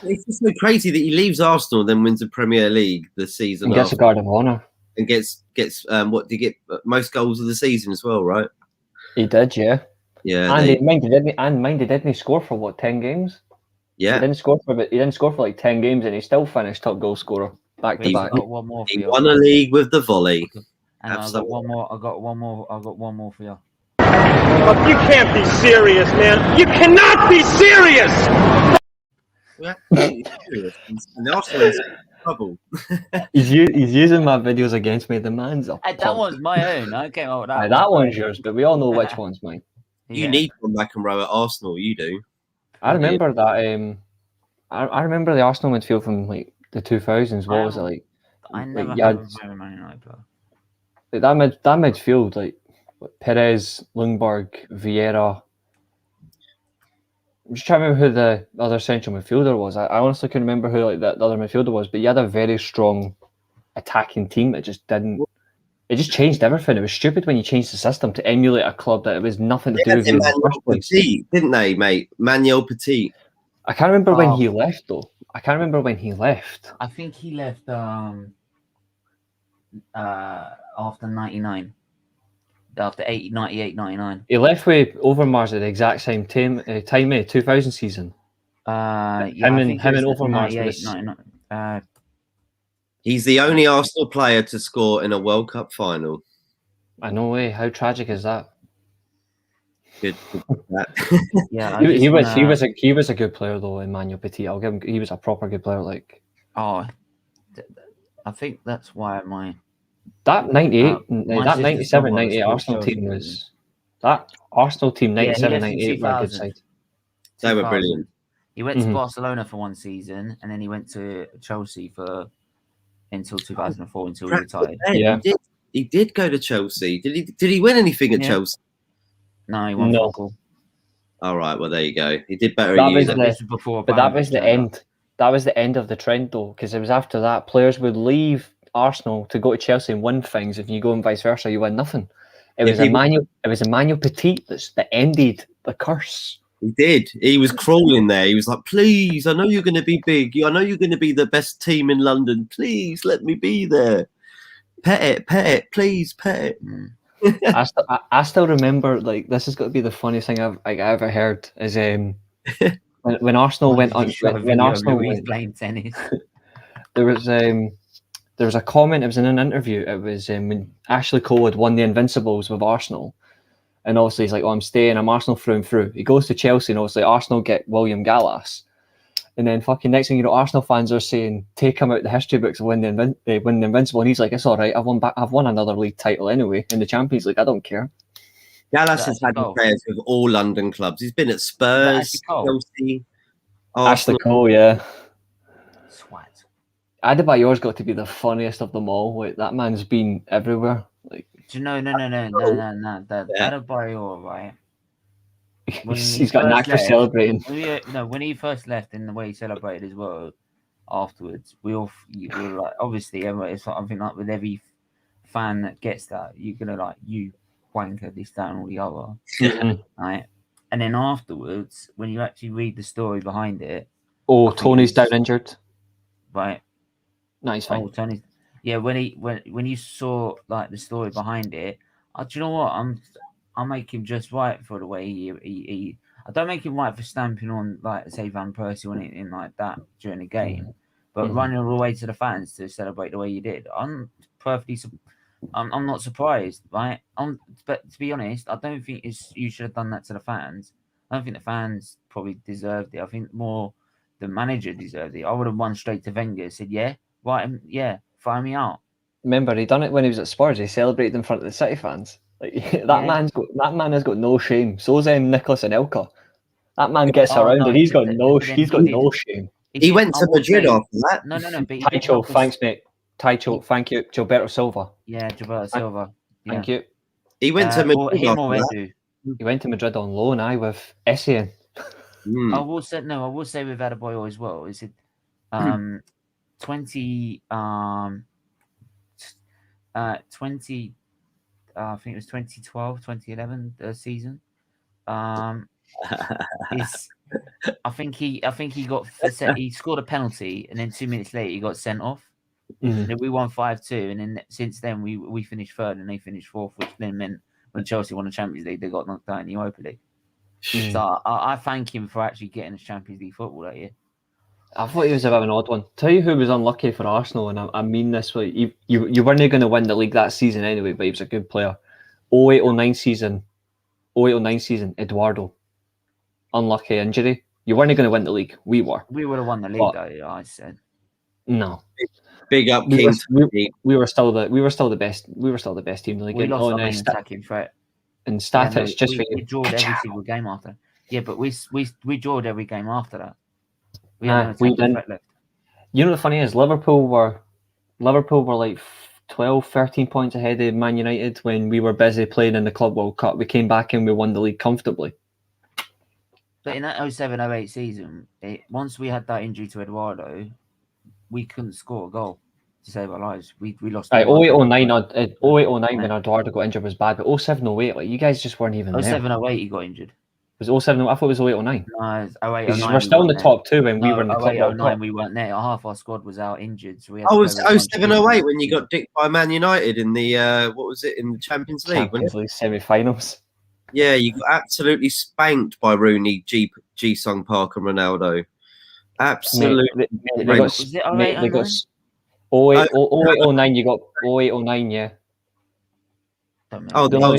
It's just so crazy that he leaves Arsenal, then wins the Premier League the season And gets a Guard of Honour. and gets what did he get most goals of the season as well, right? He did, yeah. Yeah. And he didn't score for what 10 games. Yeah. He didn't score for like 10 games, and he still finished top goal scorer back to back. Got one more for He you. won a league with the volley. And I got one more for you. Look, you can't be serious, man. You cannot be serious. Yeah. And Arsenal is in trouble. He's using my videos against me. The man's up. That one's my own. I came up with that. That one's yours, but we all know which one's mine. You need one back and row at Arsenal. You do. I remember that. I remember the Arsenal midfield from like the 2000s. What was it like? I never like, had a Man United player. Like that midfield, like Perez, Lundberg, Vieira. I'm just trying to remember who the other central midfielder was. I honestly couldn't remember who like the other midfielder was, but you had a very strong attacking team. It just didn't. It just changed everything. It was stupid when you changed the system to emulate a club that it was nothing to do with you in the first place. Petit, didn't they, mate? Manuel Petit. I can't remember when he left though. I can't remember when he left. I think he left after 99. After 98, 99. He left with Overmars at the exact same time, 2000 season. Him and Overmars. He's the only Arsenal player to score in a World Cup final. I know, way. How tragic is that? Good. Yeah, he was a good player though, Emmanuel Petit. I'll give him. He was a proper good player. Like, I think that's why that 98, that 97, 98 Arsenal team was that Arsenal team 97, 98 were a good side. They were brilliant. He went to Barcelona for one season, and then he went to Chelsea until 2004 until he retired. Yeah, he did go to Chelsea. Did he win anything at Chelsea? No, he won football. All right, well there you go. He did better. That was the end. That was the end of the trend though, because it was after that players would leave Arsenal to go to Chelsea and win things. If you go and vice versa, you win nothing. It was Emmanuel Petit that ended the curse. He did. He was crawling there. He was like, "Please, I know you're going to be big. I know you're going to be the best team in London. Please let me be there. Pet it, please pet it." I still remember, like, this has got to be the funniest thing I've ever heard is when Arsenal went on when Arsenal went playing tennis. there was a comment. It was in an interview. It was when Ashley Cole had won the Invincibles with Arsenal, and obviously he's like, "Oh, I'm staying. I'm Arsenal through and through." He goes to Chelsea, and obviously Arsenal get William Gallas, and then fucking next thing you know, Arsenal fans are saying, "Take him out the history books and win the Invincible," and he's like, "It's all right. I've won another league title anyway in the Champions League. I don't care." Gallas has had players with all London clubs. He's been at Spurs, Chelsea, Ashley Cole, yeah. Swat. Adebayor's got to be the funniest of them all. Like, that man's been everywhere. Like, do you know? No. Adebayor, right? He's got a knack for celebrating. When he first left, and the way he celebrated as well afterwards, we were like, obviously, it's something like with every fan that gets that, you're gonna like, you wanker, this, that, and all the other, right? And then afterwards, when you actually read the story behind it, Oh, I think Tony's it's- down injured. right. No, he's fine. Oh, Tony. Yeah, when you saw like the story behind it, do you know what? I make him just right for the way he I don't make him right for stamping on like say Van Persie or anything like that during the game, but Mhm. running all the way to the fans to celebrate the way you did. I'm not surprised, right? But to be honest, I don't think you should have done that to the fans. I don't think the fans probably deserved it. I think more the manager deserved it. I would have won straight to Wenger, said, "Yeah, right, yeah, fire me out." Remember, he done it when he was at Spurs. He celebrated in front of the City fans. Like that Yeah. man has got no shame. So's Nicholas and Elka. That man gets Oh, around no, and he's got but no then he's he got did. no shame. He went I to will Madrid say- after that. No, but he did Taicho, knock us- thanks, mate. Taicho, thank you. Gilberto Silva, Yeah, Gilberto Silva. Yeah. thank you. He went to Or Madrid him or after that. Edu. He went to Madrid on loan, with Essien. Mm. I will say with Adebayo as well. Is it 20 20 I think it was 2012, 2011 season. Is I think he got he scored a penalty and then 2 minutes later he got sent off. And then we won 5-2, and then since then we finished third and they finished fourth, which then meant when Chelsea won the Champions League they got knocked out in the Europa League. So I thank him for actually getting us Champions League football that year. I thought he was a bit of an odd one. Tell you who was unlucky for Arsenal, and I mean this way. You weren't going to win the league that season anyway, but he was a good player. 08-09 season, Eduardo. Unlucky injury. You weren't going to win the league. We were. We would have won the league that year, I said. No. Big up, We King. were still the best. We were still the best team in the league. We lost our main and attacking threat. and statics just for we you. drawed every single game after. Yeah, but we drawed every game after that. We Nah, had no we attacking didn't. threat left. You know the funny is Liverpool were like 12, 13 points ahead of Man United when we were busy playing in the Club World Cup. We came back and we won the league comfortably. But in that 07-08 season, once we had that injury to Eduardo, we couldn't score a goal to save our lives. We lost. Right, 08-09 when Eduardo got injured was bad, but 07-08, like you guys just weren't even there. 07-08 he got injured. It was 07, I thought it was 08-09. No, it's 08-09. Because we're still in the top two when we were in the Club World 08-09 Cup. we weren't there. Half our squad was out injured. So we had Oh, to it was play with 07-08 when you got dicked by Man United in the what was it, in the Champions League? Champions League semi-finals. Yeah, you got absolutely spanked by Rooney, Ji-Sung Park, and Ronaldo. Absolutely. They Right. got, Was it mate, they got 08-09? 08-09. You got 08-09, yeah. Don't Oh, remember.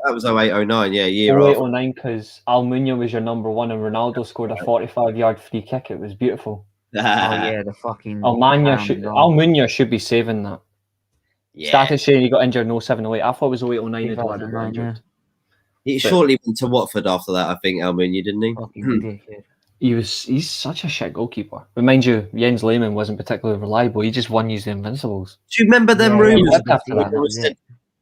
that was 08-09, yeah, year after. 08-09 because Almunia was your number one and Ronaldo scored a 45-yard free kick. It was beautiful. Oh yeah, the fucking Almunia should be saving that. Yeah. Status saying he got injured in 07-08. I thought it was 08-09 Eduardo got 2009, injured. He shortly went to Watford after that, I think, Almunia, didn't he? Fucking ridiculous. He's such a shit goalkeeper. But mind you, Jens Lehmann wasn't particularly reliable. He just won using Invincibles. Do you remember them Yeah, rumours? yeah, after that,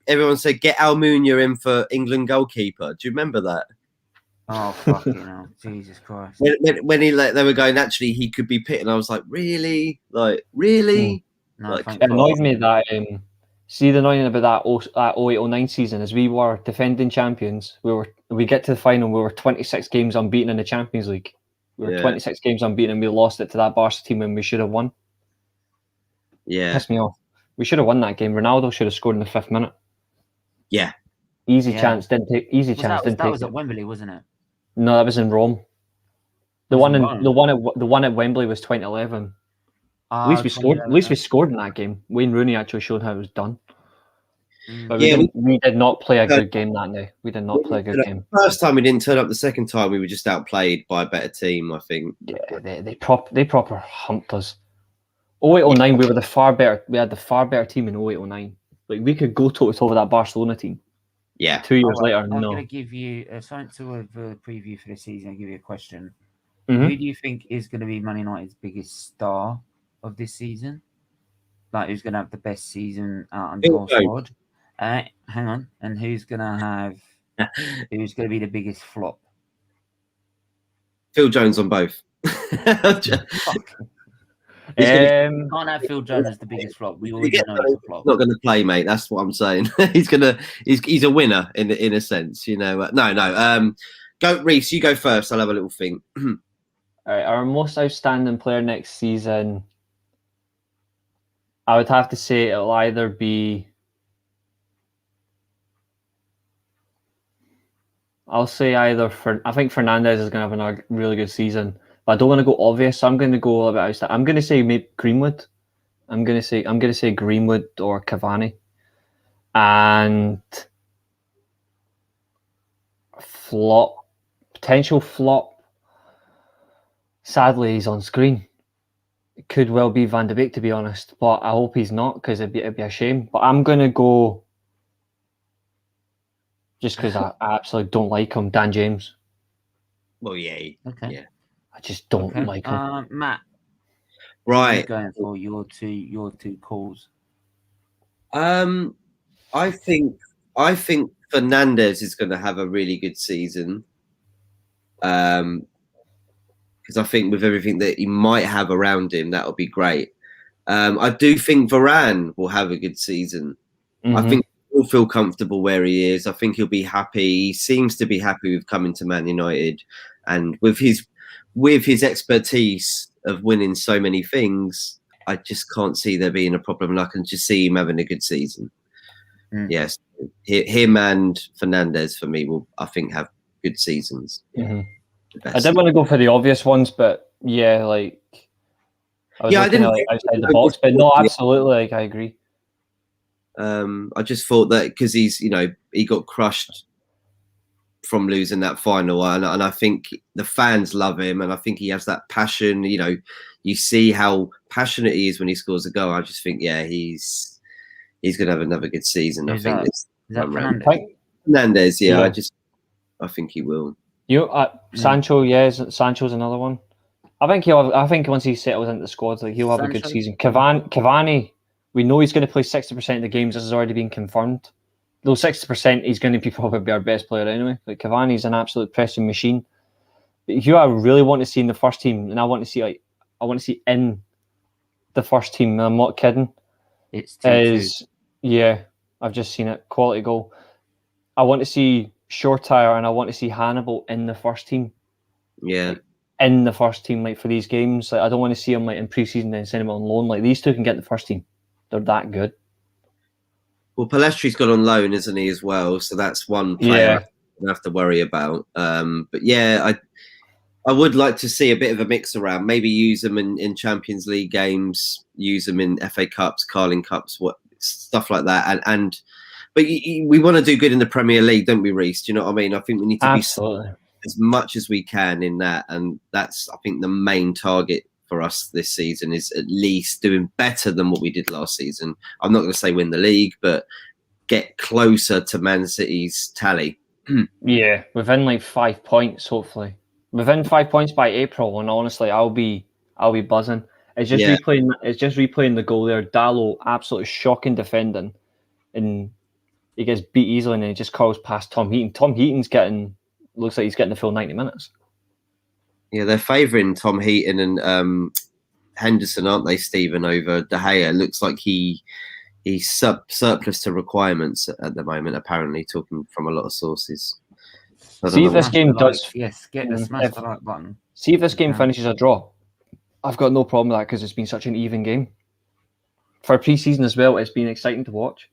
Everyone said, get Almunia in for England goalkeeper. Do you remember that? Oh fucking hell, Jesus Christ! When they were going, actually, he could be picked, and I was like, really? Like, really? No, Like, thank It God. annoyed me that see the annoying about that 08-09 season is we were defending champions. We get to the final. We were 26 games unbeaten in the Champions League. We were 26 games unbeaten, and we lost it to that Barca team when we should have won. Yeah. Pissed me off. We should have won that game. Ronaldo should have scored in the 5th minute. Yeah. Easy chance didn't take. That was at Wembley, wasn't it? No, that was in Rome. The Was one in in Rome? the one at Wembley was 2011. At least we scored. At least we scored in that game. Wayne Rooney actually showed how it was done. But we did not play a good game that day. We did not play a good game. First time we didn't turn up. The second time we were just outplayed by a better team, I think. Yeah, they proper humped us. 08-09, we were the far better. We had the far better team in 08-09. Like we could go toe to toe with that Barcelona team. Yeah. 2 years later, I'm no. going to give you something to a preview for the season. I'll give you a question. Mhm. Who do you think is going to be Man United's biggest star of this season? Like, who's going to have the best season on the whole squad? Hang on. And who's going to be the biggest flop? Phil Jones on both. Fuck. Can't have Phil Jones as the biggest flop. We already know he's a flop. Not going to play, mate. That's what I'm saying. He's a winner in a sense, you know. No. Go, Reese. You go first. I'll have a little think. All right, our most outstanding player next season, I would have to say it'll either be. I'll say either for. I think Fernandez is going to have a really good season, but I don't want to go obvious. So I'm going to go a little bit outstanding. I'm going to say maybe Greenwood. I'm going to say Greenwood or Cavani, and potential flop. Sadly, he's on screen. It could well be Van de Beek, to be honest, but I hope he's not because it'd be a shame. But I'm going to go. Just because I absolutely don't like him, Dan James. Well, yeah. Okay. Yeah. I just don't like him. Matt. Right. Going for your two calls. I think Fernandez is going to have a really good season. Because I think with everything that he might have around him, that'll be great. I do think Varane will have a good season. Mm-hmm. I think he'll feel comfortable where he is. I think he'll be happy. He seems to be happy with coming to Man United, and with his expertise of winning so many things, I just can't see there being a problem. And I can just see him having a good season. Yes, him and Fernandez for me will, I think, have good seasons. Mm-hmm. I did want to go for the obvious ones, but yeah, like I didn't outside the box, but no, absolutely, like I agree. I just thought that because he got crushed from losing that final, and I think the fans love him, and I think he has that passion. You see how passionate he is when he scores a goal. I just think, yeah, he's going to have another good season. Is that Fernandez? Yeah, I think he will. Sancho, Sancho's another one. I think once he settles into the squad, like he'll have a good season. Cavani, we know he's going to play 60% of the games. This has already been confirmed. Though 60%, he's going to be probably our best player anyway. Like Cavani's an absolute pressing machine. But who I really want to see in the first team, and I want to see in the first team, and I'm not kidding. It's 2-2. Yeah, I've just seen it. Quality goal. I want to see Shortire and I want to see Hannibal in the first team. Yeah. Like, in the first team, like for these games. Like I don't want to see them like in pre-season and send them on loan. Like these two can get in the first team. They're that good. Well, Palestri's got on loan, isn't he, as well? So that's one player I don't have to worry about. But yeah, I would like to see a bit of a mix around. Maybe use them in Champions League games, use them in FA Cups, Carling Cups, stuff like that. But we want to do good in the Premier League, don't we, Reece? Do you know what I mean? I think we need to be as much as we can in that, and that's, I think, the main target for us this season is at least doing better than what we did last season. I'm not going to say win the league, but get closer to Man City's tally. Yeah, within like 5 points, hopefully. Within 5 points by April, and honestly, I'll be buzzing. It's just replaying the goal there. Dalot, absolutely shocking defending, and he gets beat easily, and he just curls past Tom Heaton. Tom Heaton's looks like he's getting the full 90 minutes. Yeah, they're favouring Tom Heaton and Henderson, aren't they, Stephen, over De Gea? It looks like he's surplus to requirements at the moment, apparently, talking from a lot of sources. See if this game does... Yes, get the smash the like button. See if this game finishes a draw. I've got no problem with that because it's been such an even game. For pre-season as well, it's been exciting to watch.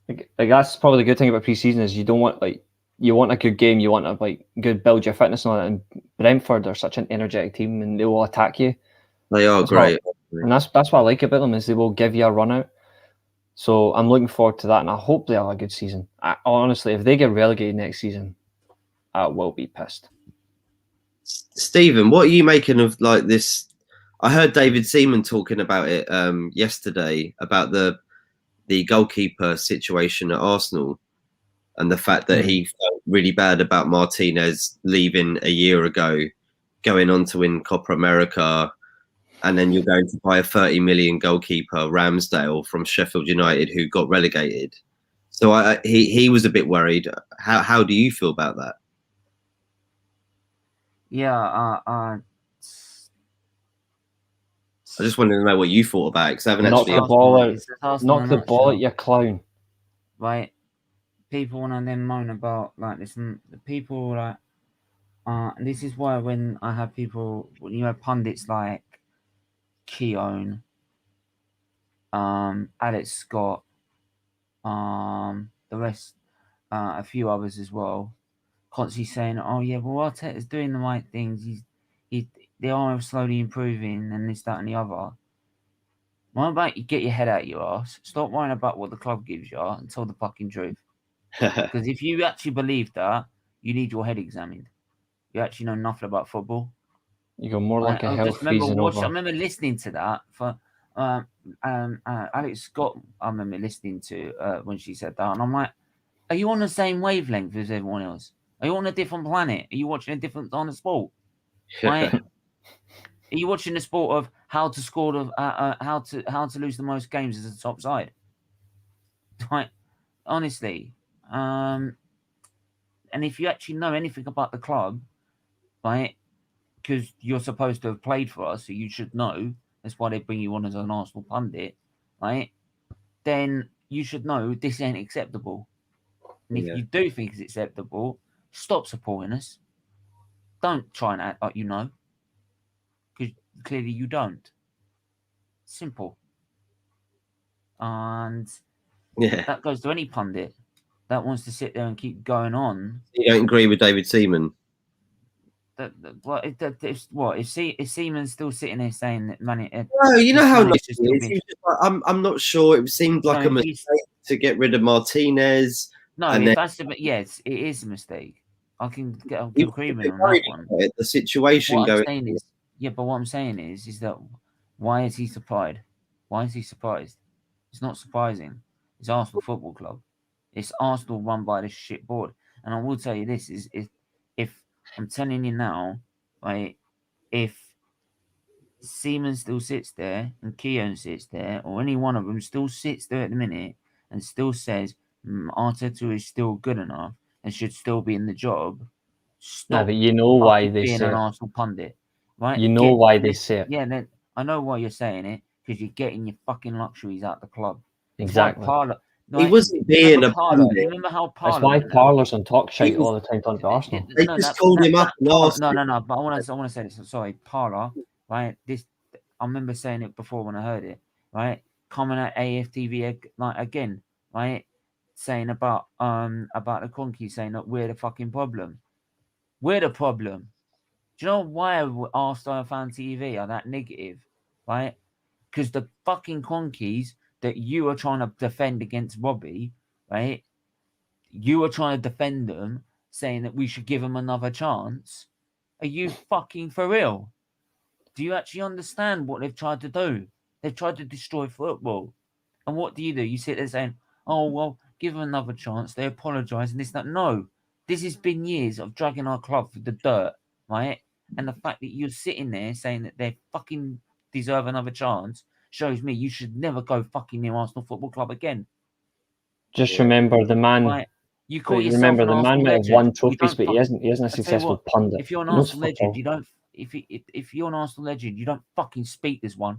like that's probably the good thing about pre-season is you want a good game, you want to good build your fitness and all that. And Brentford are such an energetic team and they will attack you. They are great. And that's what I like about them is they will give you a run out. So I'm looking forward to that, and I hope they have a good season. Honestly, if they get relegated next season, I will be pissed. Stephen, what are you making of this? I heard David Seaman talking about it yesterday about the goalkeeper situation at Arsenal and the fact that he felt really bad about Martinez leaving a year ago, going on to win Copa America. And then you're going to buy a 30 million goalkeeper, Ramsdale, from Sheffield United, who got relegated. So he was a bit worried. How do you feel about that? Yeah, I just wanted to know what you thought about it because I haven't knock actually. Knock the ball at your clown. Right, people want to then moan about listen. The people And this is why when I have people, pundits like Keown, Alex Scott, the rest, a few others as well, constantly saying, "Oh yeah, well Arteta's doing the right things. They are slowly improving, and this, that, and the other." Why about you get your head out your ass? Stop worrying about what the club gives you and tell the fucking truth. Because if you actually believe that, you need your head examined. You actually know nothing about football. You go more like a health reason I over. remember listening to that for Alex Scott. I remember listening to when she said that, and I'm like, "Are you on the same wavelength as everyone else? Are you on a different planet? Are you watching a different kind of sport? Right? Are you watching the sport of how to score how to lose the most games as a top side? Right? Honestly, and if you actually know anything about the club, right? Because you're supposed to have played for us, so you should know. That's why they bring you on as an Arsenal pundit, right? Then you should know this ain't acceptable. And if you do think it's acceptable, stop supporting us. Don't try and act like you know, because clearly you don't. Simple. And that goes to any pundit that wants to sit there and keep going on. You don't agree with David Seaman? If Seaman's still sitting there saying that money? No, you know how nice he is. He was just like, I'm not sure. It seemed like a mistake to get rid of Martinez. No, and if that's yes, it is a mistake. I can get an agreement on that one. The situation what going. I'm saying is, but what I'm saying is that why is he surprised? Why is he surprised? It's not surprising. It's Arsenal Football Club. It's Arsenal run by this shit board. And I will tell you this: is if I'm telling you now, right? If Seaman still sits there and Keown sits there, or any one of them still sits there at the minute and still says Arteta is still good enough and should still be in the job, stop. But you know why they being say an it. Arsenal pundit, right? You know why they say it. Yeah, then I know why you're saying it, because you're getting your fucking luxuries out the club. Exactly. He wasn't being a pundit. You remember how That's why Parlour's on talk shite all the time on Arsenal. They just called him up and asked. No. But I want to say this. I'm sorry, Parlour. Right. I remember saying it before when I heard it. Right. Coming at AFTV again. Right. Saying about the Conky, saying that we're the fucking problem. We're the problem. Do you know why Arsenal fan TV are that negative? Right. Because the fucking Conkies that you are trying to defend against Robbie, right? You are trying to defend them, saying that we should give them another chance. Are you fucking for real? Do you actually understand what they've tried to do? They've tried to destroy football. And what do? You sit there saying, "Oh, well, give them another chance." They apologise and this, that. No. This has been years of dragging our club through the dirt, right? And the fact that you're sitting there saying that they fucking deserve another chance shows me you should never go fucking near Arsenal Football Club again. Just remember the man. Right. You call yourself remember the man might have won trophies, but he isn't a successful pundit. If you're an Arsenal legend, you don't. If you're an Arsenal legend, you don't fucking speak as one.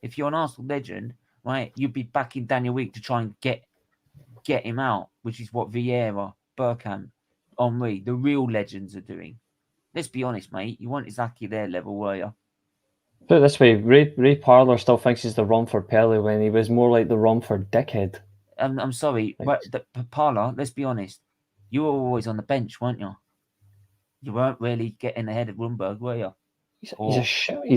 If you're an Arsenal legend, right, you'd be backing Daniel Week to try and get him out, which is what Vieira, Bergkamp, Henry, the real legends are doing. Let's be honest, mate. You weren't exactly their level, were you? Put it this way, Ray Parlour still thinks he's the Romford Pelé when he was more like the Romford dickhead. I'm sorry, but Parlour, let's be honest. You were always on the bench, weren't you? You weren't really getting ahead of Rumberg, were you? He's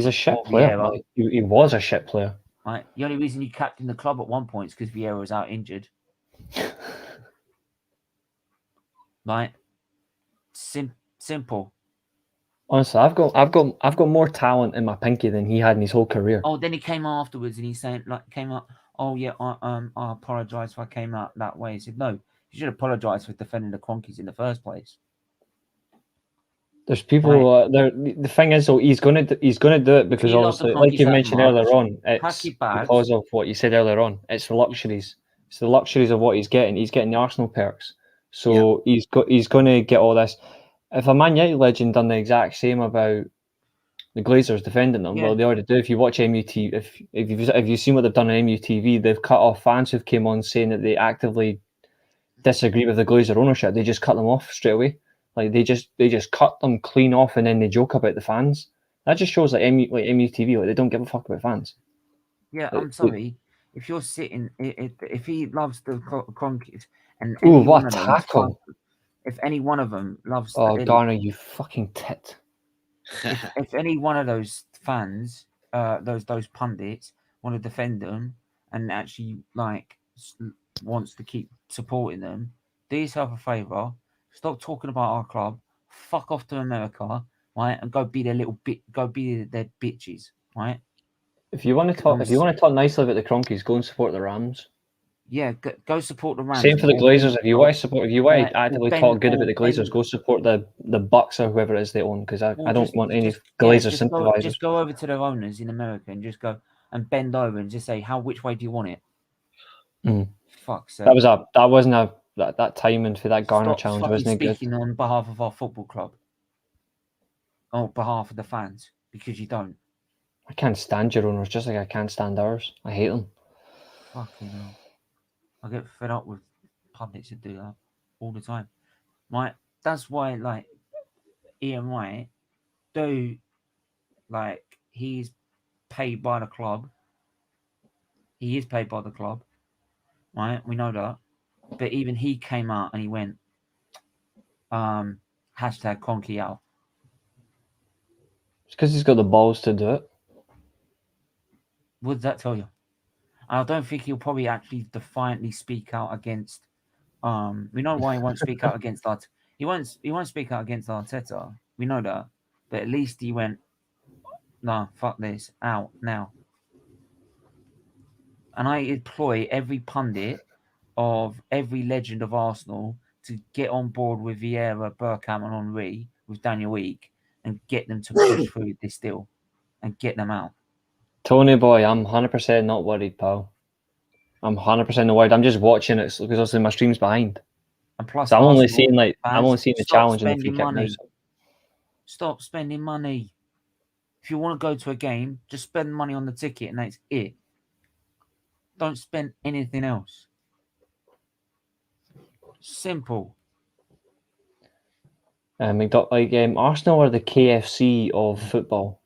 a shit player. Like, he was a shit player. Right. The only reason you captained the club at one point is because Vieira was out injured. Right. Simple. Honestly, I've got more talent in my pinky than he had in his whole career. Oh, then he came afterwards and he's saying, came up. Oh yeah, I apologise if I came out that way. He said, no, you should apologise for defending the Cronkies in the first place. There's people. The thing is, though, he's gonna do it because obviously, like you mentioned earlier on, it's because of what you said earlier on. It's the luxuries. It's the luxuries of what he's getting. He's getting the Arsenal perks, so he's gonna get all this. If a Man United legend done the exact same about the Glazers defending them, well, they already do. If you watch MUT, if you've seen what they've done on MUTV, they've cut off fans who've came on saying that they actively disagree with the Glazer ownership. They just cut them off straight away. Like they just cut them clean off and then they joke about the fans. That just shows like MUTV, like they don't give a fuck about fans. Yeah, Like, I'm sorry. If you're sitting, if he loves the Cronkies and ooh, any what one a of them, tackle! if any one of them loves Oh, the, Garner, you fucking tit. if any one of those fans, those pundits want to defend them and actually like wants to keep supporting them, do yourself a favour. Stop talking about our club. Fuck off to America, right? And go be their little bit. Go be their bitches, right? If you want to talk nicely about the Cronkies, go and support the Rams. Yeah, go support the Rams. Same for the Glazers. If you want to actively talk good about the Glazers, go support the Bucks or whoever it is they own. Because I don't want any Glazer sympathizers. Just go over to their owners in America and just go and bend over and just say, which way do you want it? Fuck's sake. That timing for that Garner challenge wasn't good. Speaking on behalf of our football club, on behalf of the fans, because you don't. I can't stand your owners, just like I can't stand ours. I hate them. Fucking hell. I get fed up with pundits that do that all the time. Right? That's why, like, Ian White, he's paid by the club. He is paid by the club, right? We know that. But even he came out and he went, hashtag Conky out. It's because he's got the balls to do it. What does that tell you? I don't think he'll probably actually defiantly speak out against. We know why he won't speak out against Arteta. He won't speak out against Arteta. We know that, but at least he went, "No, fuck this, out now." And I employ every pundit of every legend of Arsenal to get on board with Vieira, Bergkamp, and Henry with Daniel Eek and get them to push through this deal and get them out. Tony boy, I'm 100% not worried, pal. I'm 100% not worried. I'm just watching it because obviously my stream's behind. And plus, so I'm only Arsenal seeing fans, the challenge and the free kick money. now. Stop spending money. If you want to go to a game, just spend money on the ticket and that's it. Don't spend anything else. Simple. Arsenal are the KFC of football.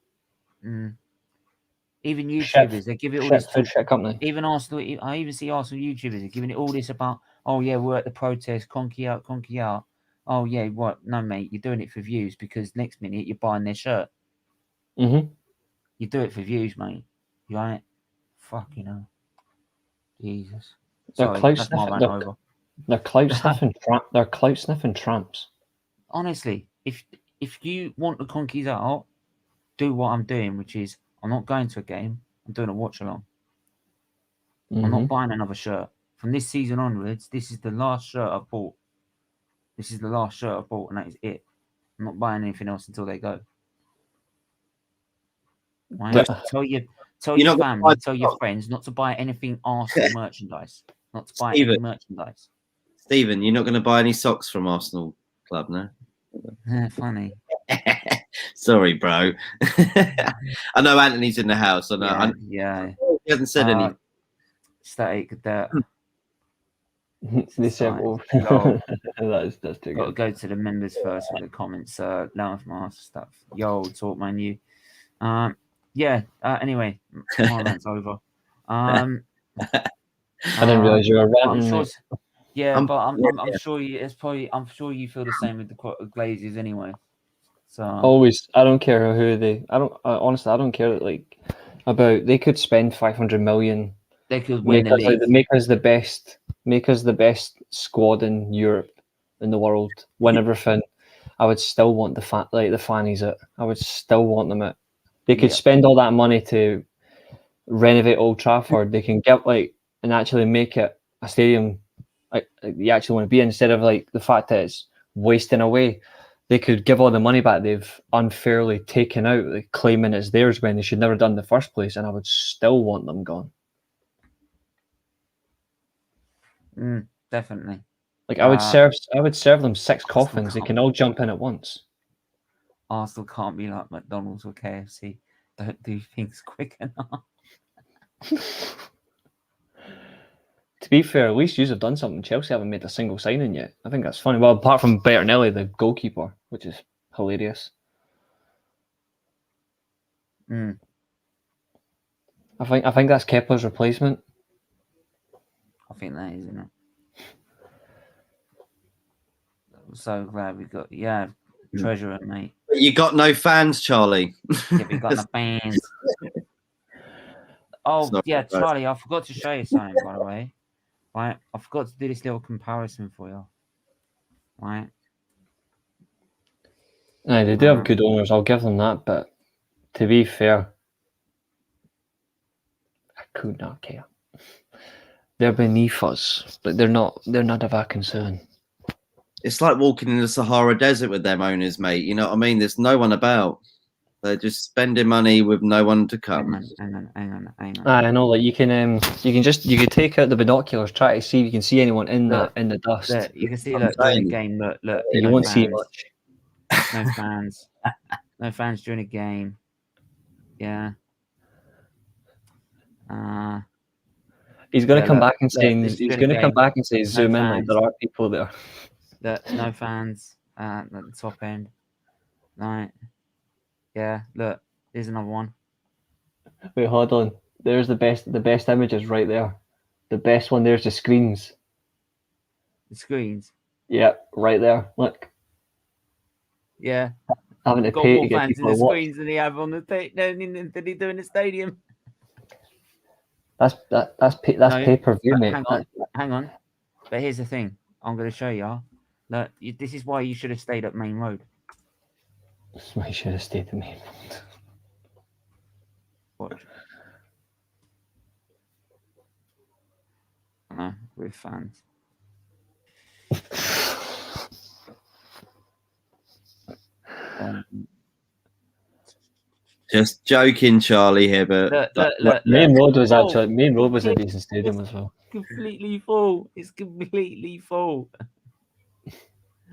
Even YouTubers, they give it all this shit company. Even Arsenal, I even see Arsenal YouTubers are giving it all this about, oh yeah, we're at the protest, Conky out. Oh yeah, what? No, mate, you're doing it for views because next minute you're buying their shirt. Mm-hmm. You do it for views, mate. You right? Fucking hell. Jesus. Sorry, that's my rant over. They're clout sniffing tramps. Honestly, if you want the Conkies out, do what I'm doing, which is I'm not going to a game. I'm doing a watch along. Mm-hmm. I'm not buying another shirt. From this season onwards, this is the last shirt I've bought. And that is it. I'm not buying anything else until they go. Right? Tell your family, tell your friends not to buy anything Arsenal merchandise. Not to buy any merchandise. Stephen, you're not going to buy any socks from Arsenal Club, no? Funny. Sorry, bro. I know Anthony's in the house. I know. Yeah. He hasn't said anything. Static that. That's too good. Got to go to the members first with the comments. Lounge master stuff. Yo, talk man, you. Anyway, my rant's over. I didn't realize you were ranting. I'm sure you. I'm sure you feel the same with the Glazers anyway. So always, I don't care who they. Honestly, I don't care. About they could spend 500 million. They could win the league. Make us the best squad in Europe, in the world. Win everything. I would still want the fannies it. I would still want them it. They could spend all that money to renovate Old Trafford. They can get and actually make it a stadium you actually want to be in, instead of the fact that it's wasting away. They could give all the money back they've unfairly taken out, claiming it's theirs when they should never have done in the first place, and I would still want them gone. Definitely. I would serve them 6 coffins. They can all jump in at once. Arsenal can't be like McDonald's or KFC. Don't do things quick enough. To be fair, at least you've done something. Chelsea haven't made a single signing yet. I think that's funny. Well, apart from Bertinelli, the goalkeeper, which is hilarious. Mm. I think that's Kepler's replacement. I think that is, isn't it? I'm so glad we got treasurer, mate. But you got no fans, Charlie. Yeah, we got the fans. Oh Sorry, yeah, guys. Charlie, I forgot to show you something, by the way. Right, I forgot to do this little comparison for you. Right. Aye, they do have good owners. I'll give them that, but to be fair, I could not care. They're beneath us, but they're not of our concern. It's like walking in the Sahara Desert with them owners, mate. You know what I mean? There's no one about. They're just spending money with no one to come. Hang on. I know, like you can take out the binoculars, try to see if you can see anyone in the dust. Look, you can see during the game. Look. You no won't fans, see much. No fans. No fans during the game. Yeah. He's going to come back and say, no zoom in, like fans. there are people there. Look, no fans at the top end. Right. Yeah, look, there's another one. Wait, hold on. There's the best images right there. The best one there's the screens. The screens. Yeah, right there. Look. Yeah. Having to Got pay more to get fans in people the to watch. screens than he have on than he do in the stadium. That's pay-per-view, mate. Hang on. But here's the thing. I'm going to show you. Look, this is why you should have stayed at Main Road. That's why you should have stayed at Main Road. Watch. No, with fans. Just joking, Charlie here, but Look, Main Road was a decent stadium as well. Completely full. It's completely full.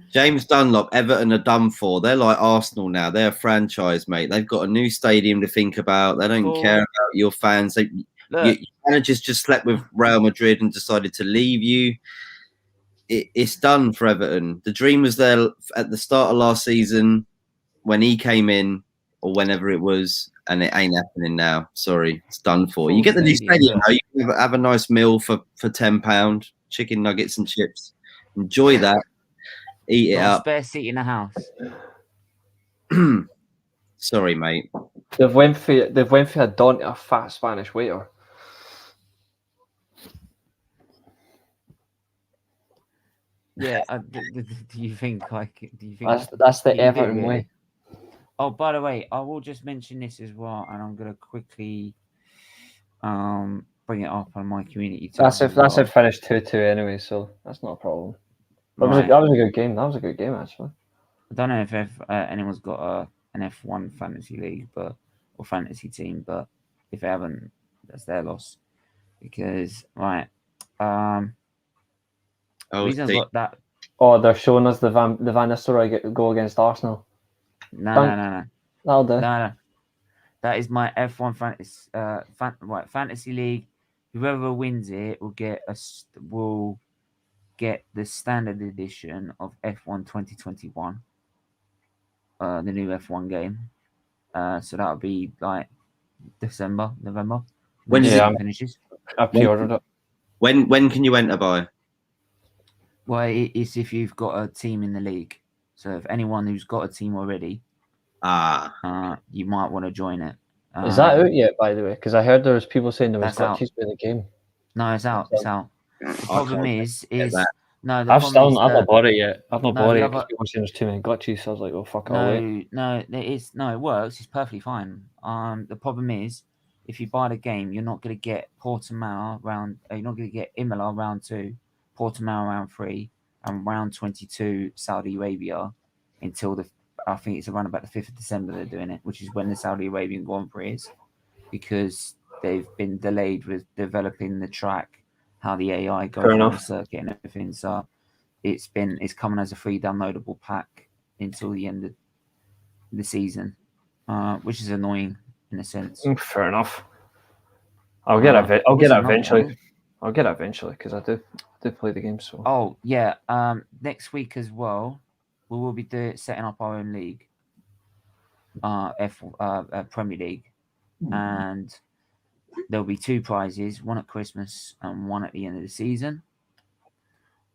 James Dunlop, Everton are done for. They're like Arsenal now. They're a franchise, mate. They've got a new stadium to think about. They don't care about your fans. Your managers just slept with Real Madrid and decided to leave you. It's done for Everton. The dream was there at the start of last season when he came in, or whenever it was, and it ain't happening now. Sorry, it's done for. You get the new stadium now. You can have a nice meal for £10, chicken nuggets and chips. Enjoy that. Eat it up. Spare seat in the house. Sorry, mate. They've went for a daunting a fat Spanish waiter. Yeah. Do you think that's the Everton way? Oh, by the way, I will just mention this as well, and I'm gonna quickly bring it up on my community. That's it finished 2-2 anyway, so that's not a problem. That was a good game. That was a good game, actually. I don't know if anyone's got an F1 fantasy league, or fantasy team, but if they haven't, that's their loss. Because reasons like that. Oh, they're showing us the Van Nistelrooy go against Arsenal. No. That'll do. No. That is my F1 fantasy league. Whoever wins it will get the standard edition of F1 2021, the new F1 game. So that'll be like November. When it finishes. I pre-ordered it. When can you enter by? Well, it's if you've got a team in the league. So if anyone who's got a team already, you might want to join it. Is that out yet, by the way? Because I heard there was people saying there was glitches with the game. No, it's out. It's out. The problem is no. I've not bought it yet. I've not bought it because people saying there's too many glitches. So I was like, "Oh fuck!" No, it works. It's perfectly fine. The problem is, if you buy the game, you're not going to get Portimao round. You're not going to get Imola round 2, Portimao round 3, and round 22 Saudi Arabia until I think it's around about the 5th of December they're doing it, which is when the Saudi Arabian Grand Prix is, because they've been delayed with developing the track, how the AI goes on the circuit and everything. So it's coming as a free downloadable pack until the end of the season, which is annoying in a sense. Fair enough. I'll get it eventually. I'll get it eventually because I do play the game. So Oh yeah. Next week as well, we will be setting up our own league. Premier League, and there'll be 2 prizes, one at Christmas and one at the end of the season.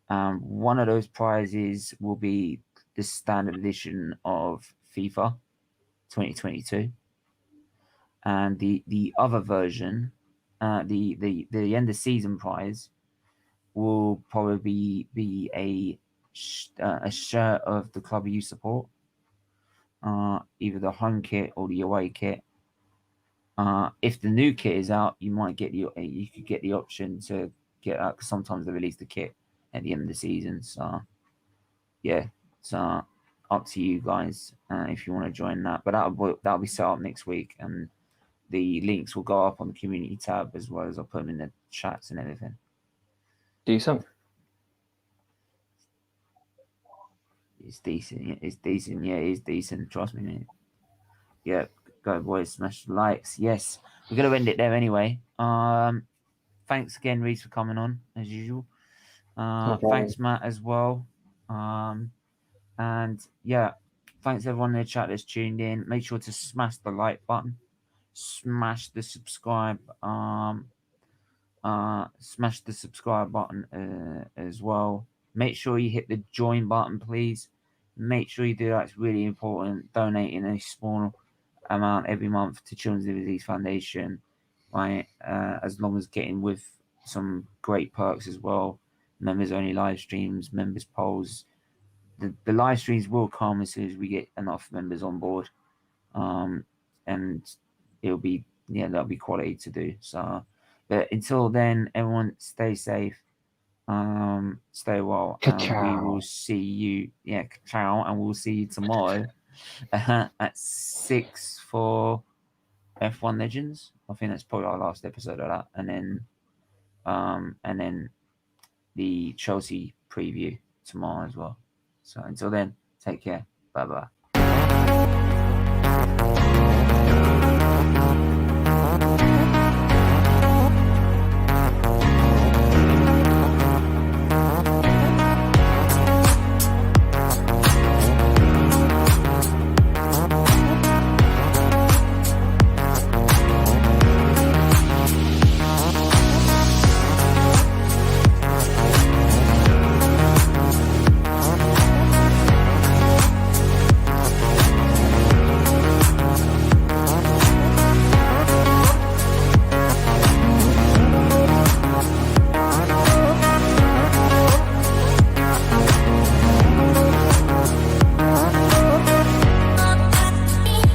One of those prizes will be the standard edition of FIFA 2022, and the other version, the end of season prize, will probably be a shirt of the club you support, either the home kit or the away kit. If the new kit is out, you could get the option to get out, because sometimes they release the kit at the end of the season. So yeah, it's up to you guys if you want to join that. But that'll be set up next week, and the links will go up on the community tab, as well as I'll put them in the chats and everything. decent. It's decent. It's decent. Yeah, it's decent. Trust me, mate. Yeah, go boys, smash the likes. Yes, we're gonna end it there anyway. Thanks again, Reese, for coming on as usual. Thanks, Matt, as well. And yeah, thanks everyone in the chat that's tuned in. Make sure to smash the like button, smash the subscribe, smash the subscribe button as well. Make sure you hit the join button, please. Make sure you do that. It's really important. Donating a small amount every month to Children's Liver Disease Foundation, right? As long as getting with some great perks as well. Members only live streams, members polls. The live streams will come as soon as we get enough members on board. And that'll be quality to do. So, but until then, everyone stay safe. Stay well, and we will see you. Yeah, ciao, and we'll see you tomorrow at 6 for F1 Legends. I think that's probably our last episode of that, and then the Chelsea preview tomorrow as well. So until then, take care. Bye bye.